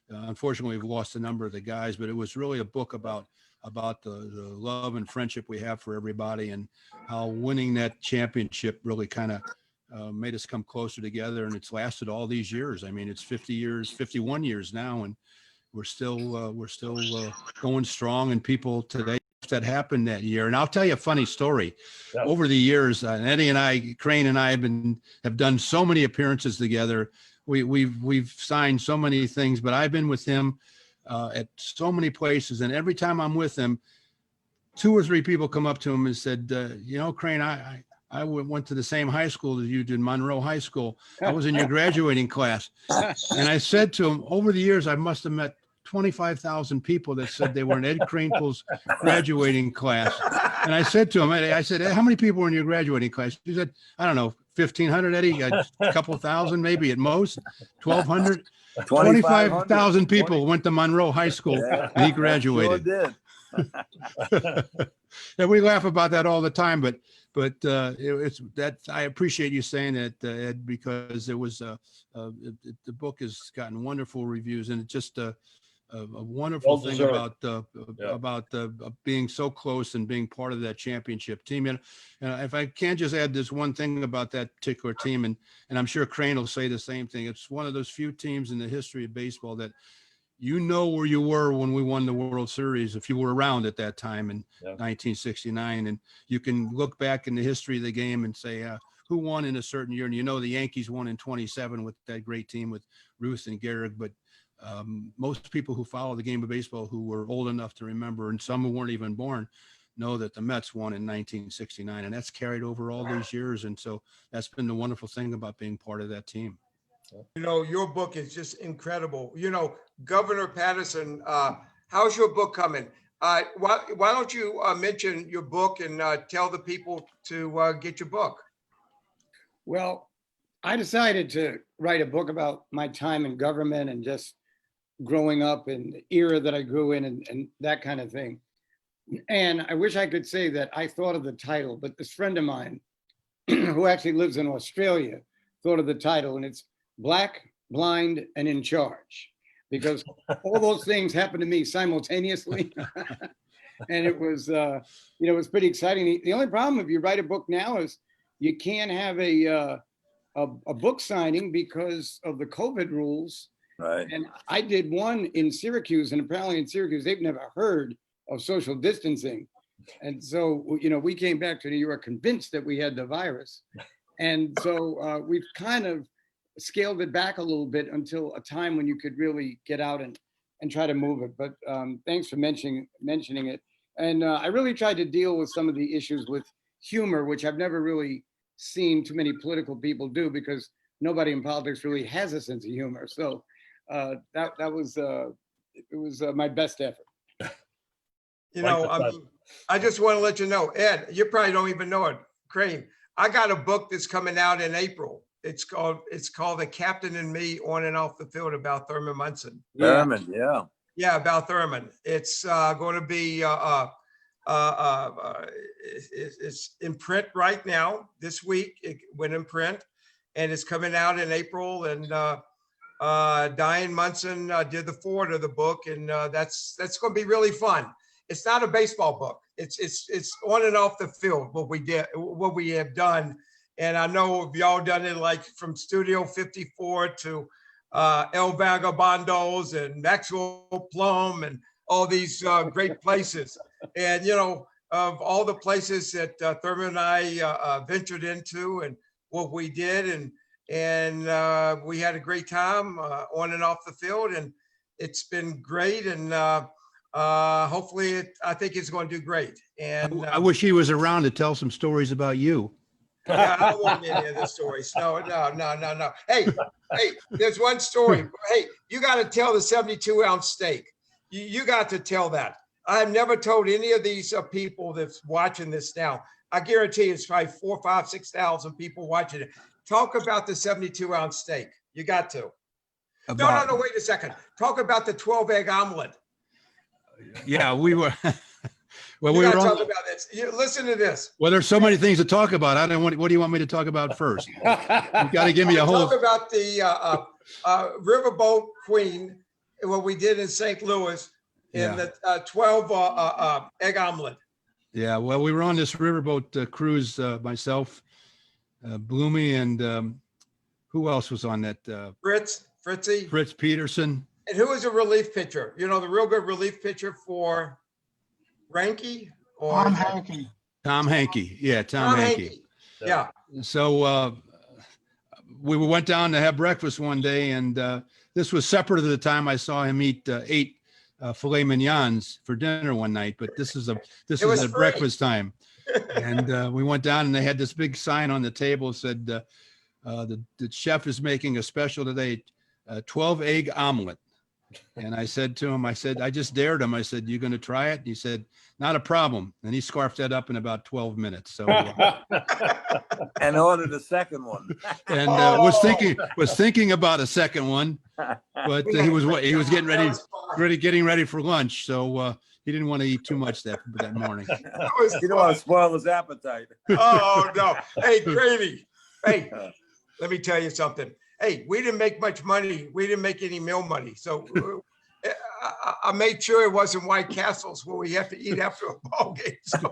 Unfortunately, we've lost a number of the guys, but it was really a book about the love and friendship we have for everybody, and how winning that championship really kind of made us come closer together. And it's lasted all these years. I mean, it's 51 years now, and we're still going strong. And people today that happened that year. And I'll tell you a funny story. Yeah. Over the years, Eddie and I, Crane and I have done so many appearances together. We've signed so many things, but I've been with him at so many places, and every time I'm with him, 2 or 3 people come up to him and said, Crane, I went to the same high school as you did, Monroe High School. I was in your graduating class. And I said to him, over the years, I must have met 25,000 people that said they were in Ed Kranepool's graduating class. And I said to him, I said, how many people were in your graduating class? He said, I don't know, 1,500, Eddie, a couple thousand, maybe at most, 1,200. 25,000 people went to Monroe High School, and he graduated. Sure did. And we laugh about that all the time, but it's that I appreciate you saying that, Ed, because it was the book has gotten wonderful reviews, and it's just a wonderful thing about being so close and being part of that championship team. And if I can just add this one thing about that particular team, and I'm sure Crane will say the same thing. It's one of those few teams in the history of baseball that where you were when we won the World Series, if you were around at that time in 1969, and you can look back in the history of the game and say who won in a certain year. And the Yankees won in 27 with that great team with Ruth and Gehrig, but most people who follow the game of baseball who were old enough to remember, and some who weren't even born, know that the Mets won in 1969, and that's carried over all these years. And so that's been the wonderful thing about being part of that team. Your book is just incredible. Governor Patterson, how's your book coming? Why don't you mention your book and tell the people to get your book? Well, I decided to write a book about my time in government and just growing up in the era that I grew in and that kind of thing. And I wish I could say that I thought of the title, but this friend of mine who actually lives in Australia thought of the title, and it's Black, Blind, and in Charge, because all those things happened to me simultaneously. And it was, it was pretty exciting. The only problem if you write a book now is you can't have a book signing because of the COVID rules. Right. And I did one in Syracuse, and apparently in Syracuse, they've never heard of social distancing. And so, we came back to New York convinced that we had the virus. And so we've kind of scaled it back a little bit until a time when you could really get out and try to move it. But thanks for mentioning it. And I really tried to deal with some of the issues with humor, which I've never really seen too many political people do, because nobody in politics really has a sense of humor. So that was it was my best effort. You Like know, the I time. mean, I just want to let you know, Ed, you probably don't even know it, Crane. I got a book that's coming out in April. It's called The Captain and Me on and Off the Field, about Thurman Munson. Thurman, yeah. Yeah, about Thurman. It's going to be it's in print right now. This week it went in print, and it's coming out in April. And Diane Munson did the forward of the book, and that's going to be really fun. It's not a baseball book. It's on and off the field what we have done. And I know y'all done it, like from Studio 54 to El Vagabondos and Maxwell Plum and all these great places. And, you know, of all the places that Thurman and I ventured into and what we did, and we had a great time on and off the field, and it's been great. And hopefully I think it's going to do great. And I wish he was around to tell some stories about you. yeah, I don't want any of the stories. No. Hey, there's one story. Hey, you got to tell the 72-ounce steak. You got to tell that. I have never told any of these people that's watching this now. I guarantee it's probably 4,000, 5,000, 6,000 people watching it. Talk about the 72-ounce steak. You got to. No, wait a second. Talk about the 12-egg omelet. Yeah, we were. Well, You we got were to on, talk about this. Listen to this. well, there's so many things to talk about. I don't want, what do you want me to talk about first? You got to give me a whole. Talk about the Riverboat Queen, what we did in St. Louis in Yeah. the 12 egg omelet. Yeah, well, we were on this riverboat cruise, myself, Bloomy, and who else was on that? Fritzy. Fritz Peterson. And who was a relief pitcher? You know, the real good relief pitcher for Ranky or Tom Hankey. Tom Hankey. Yeah, Tom Hankey. Yeah. So we went down to have breakfast one day, and this was separate of the time I saw him eat 8 filet mignons for dinner one night. But this is at free. breakfast time, and we went down, and they had this big sign on the table that said the chef is making a special today, 12-egg omelet. And I said to him, I just dared him. I said, "You going to try it?" And he said, "Not a problem." And he scarfed that up in about 12 minutes. So, And ordered a second one. and was thinking about a second one, but he was getting ready for lunch. So he didn't want to eat too much that morning. You don't want to spoil his appetite. Oh no. Hey, Grady. Hey, let me tell you something. Hey, we didn't make much money. We didn't make any meal money. So I made sure it wasn't White Castles where we have to eat after a ball game. So.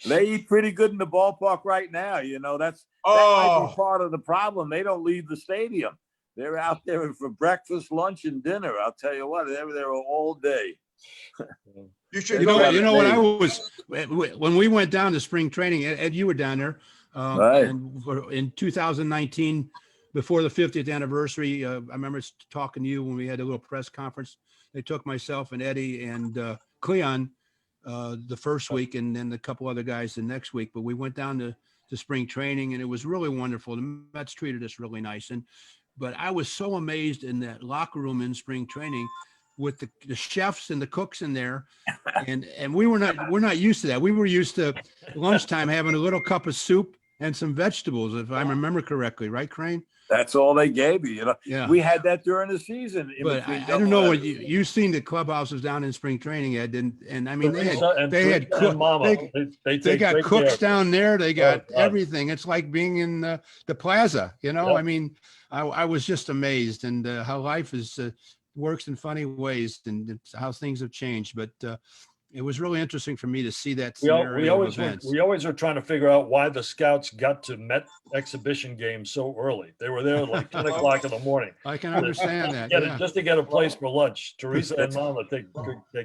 They eat pretty good in the ballpark right now. You know, that might be part of the problem. They don't leave the stadium. They're out there for breakfast, lunch, and dinner. I'll tell you what, they're there all day. You should You go. know what I was, when we went down to spring training, Ed, you were down there. Right. And in 2019, before the 50th anniversary, I remember talking to you when we had a little press conference. They took myself and Eddie and Cleon the first week, and then a couple other guys the next week. But we went down to spring training, and it was really wonderful. The Mets treated us really nice. But I was so amazed in that locker room in spring training with the chefs and the cooks in there. And we're not used to that. We were used to lunchtime having a little cup of soup and some vegetables, if I remember correctly, right, Crane? That's all they gave you. Yeah. We had that during the season. But I don't know what you've seen the clubhouses down in spring training, Ed, and I mean they had they got cooks down there. They got everything. It's like being in the plaza, you know. Yep. I mean, I was just amazed, and how life is works in funny ways, and how things have changed. But it was really interesting for me to see that scenario of events. We always are trying to figure out why the scouts got to Met exhibition games so early. They were there like 10 o'clock in the morning. I can understand that. Just to get a place for lunch. Teresa and Mama take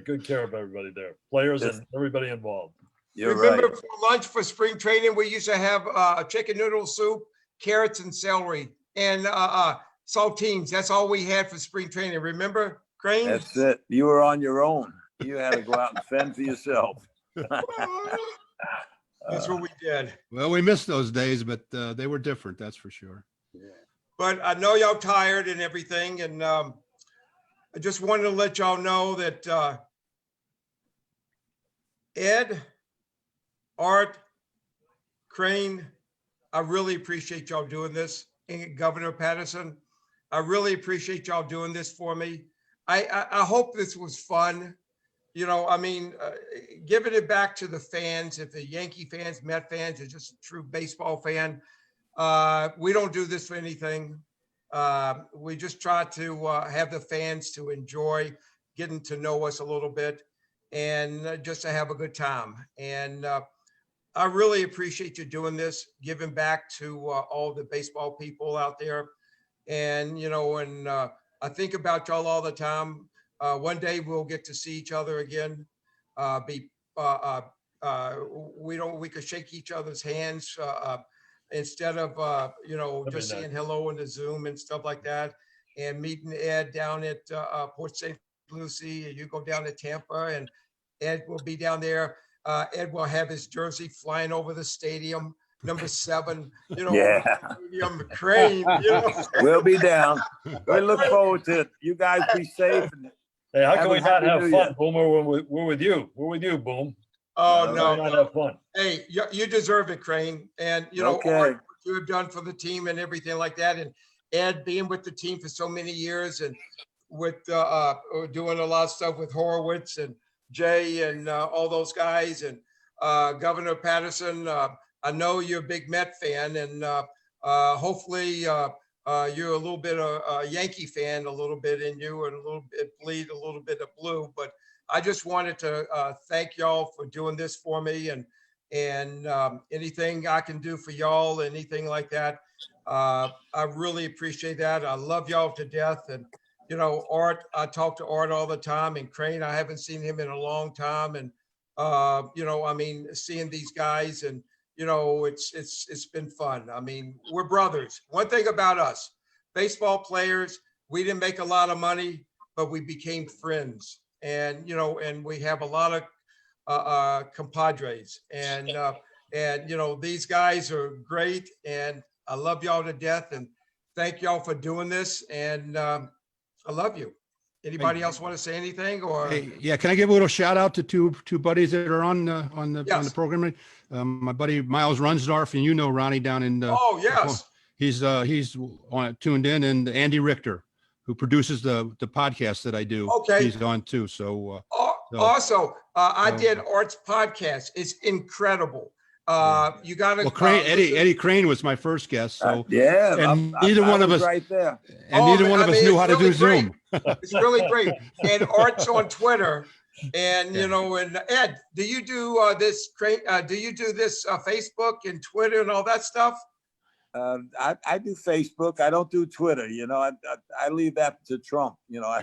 good care of everybody there, players and everybody involved. Remember right. For lunch for spring training, we used to have chicken noodle soup, carrots and celery, and saltines. That's all we had for spring training. Remember, Crane? That's it. You were on your own. You had to go out and fend for yourself. That's what we did. Well, we missed those days, but they were different, that's for sure. But I know y'all tired and everything, and I just wanted to let y'all know that Ed, Art, Crane, I really appreciate y'all doing this. And Governor Patterson, I really appreciate y'all doing this for me. I hope this was fun. You know, I mean, giving it back to the fans, if the Yankee fans, Met fans, are just a true baseball fan, we don't do this for anything. We just try to have the fans to enjoy getting to know us a little bit and just to have a good time. And I really appreciate you doing this, giving back to all the baseball people out there. And, you know, and I think about y'all all the time. One day we'll get to see each other again. We could shake each other's hands instead of, you know, That'd be just nice. saying hello in the Zoom and stuff like that. And meeting Ed down at Port St. Lucie, and you go down to Tampa, and Ed will be down there. Ed will have his jersey flying over the stadium, number 7, you know, Yeah. stadium, Crane, you know. We'll be down. We look forward to it. You guys be safe. And Hey, how Have can a we not happy have New fun, Year. Boomer? We're with you. We're with you, Boom. Oh, All no, Why not no. have fun? Hey, you deserve it, Crane. And, you know, Okay. Art, what you have done for the team and everything like that. And Ed being with the team for so many years, and with doing a lot of stuff with Horowitz and Jay and all those guys. And Governor Patterson, I know you're a big Met fan, and hopefully you're a little bit of a Yankee fan, a little bit in you, and a little bit bleed a little bit of blue. But I just wanted to thank y'all for doing this for me, and anything I can do for y'all, anything like that. I really appreciate that. I love y'all to death. And, you know, Art, I talk to Art all the time, and Crane, I haven't seen him in a long time. And, you know, I mean, seeing these guys, and, you know, it's been fun. I mean, we're brothers. One thing about us, baseball players, we didn't make a lot of money, but we became friends. And, you know, and we have a lot of compadres, and, you know, these guys are great, and I love y'all to death, and thank y'all for doing this. And I love you. Anybody else want to say anything? Or Hey, yeah, can I give a little shout out to two buddies that are on the Yes. program? My buddy Miles Runsdorf, and you know Ronnie down in oh yes, he's on tuned in, and Andy Richter, who produces the podcast that I do. Okay. He's on too. So also I so- did Art's podcast. It's incredible. You got to well, Crane, Eddie Crane was my first guest. So Yeah. and neither one of was us right there. and Oh, neither one I of us mean, knew it's how to really do great. Zoom. It's really great. And Art's on Twitter. And, Yeah. you know, and Ed, do you do this, do you do this Facebook and Twitter and all that stuff? I do Facebook. I don't do Twitter. You know, I leave that to Trump. You know, I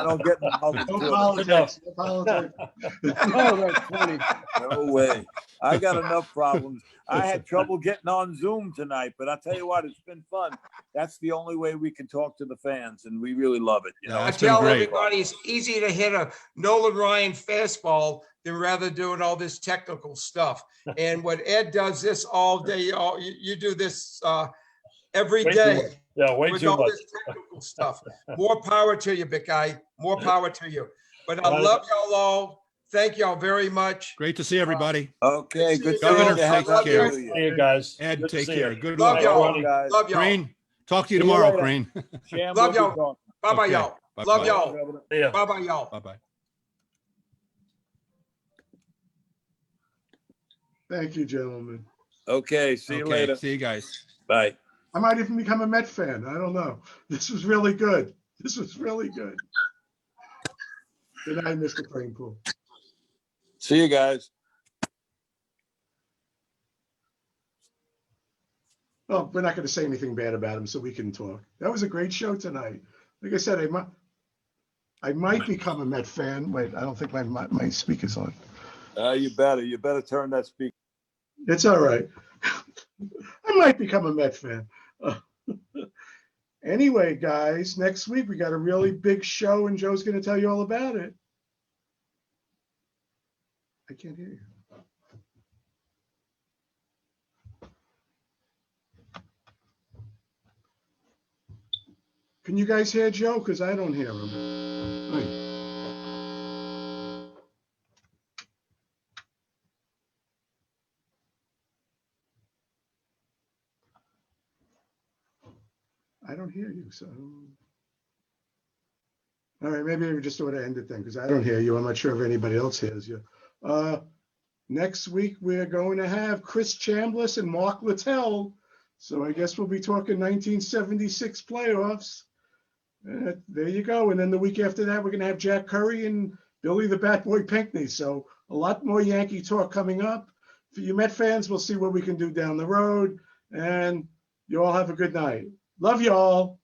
don't get involved in No Twitter. politics. No politics. Oh, that's funny. No way. I got enough problems. I had trouble getting on Zoom tonight, but I'll tell you what, it's been fun. That's the only way we can talk to the fans, and we really love it. You know, Yeah, I it's been tell great. everybody it's easy to hit a Nolan Ryan fastball than rather doing all this technical stuff. And what Ed does this all day, you do this every Way too day. much. Yeah, way With too all much. this technical stuff. More power to you, big guy. More power to you. But I Right. love y'all all. Thank y'all very much. Great to see everybody. okay, good Governor, seeing you. take Have a love good care. New See Year. you guys. Ed, Good to take see care. you. Good Love luck. y'all. Everyone, guys. Love y'all. Crane, talk to you See you tomorrow, later. Crane. Sham, Love we'll y'all. be talking. Bye-bye, Okay. y'all. Bye-bye. Love y'all. See ya. Bye-bye, y'all. Bye-bye. Thank you, gentlemen. Okay, see you Okay, later. see you guys. Bye. I might even become a Met fan. I don't know. This was really good. This was really good. Good night, Mr. Kranepool. See you guys. Well, we're not going to say anything bad about him, so we can talk. That was a great show tonight. Like I said, I might become a Met fan. Wait, I don't think my speaker's on. You better turn that speaker. It's all right. I might become a Met fan. Anyway, guys, next week we got a really big show, and Joe's going to tell you all about it. I can't hear you. Can you guys hear Joe? Because I don't hear him. Hey. I don't hear you, so. All right, maybe we just ought to end it then, because I don't hear you. I'm not sure if anybody else hears you. Next week, we're going to have Chris Chambliss and Mark Littell. So I guess we'll be talking 1976 playoffs. There you go. And then the week after that, we're going to have Jack Curry and Billy the Bat Boy Pinkney. So a lot more Yankee talk coming up. For you Met fans, we'll see what we can do down the road. And you all have a good night. Love you all.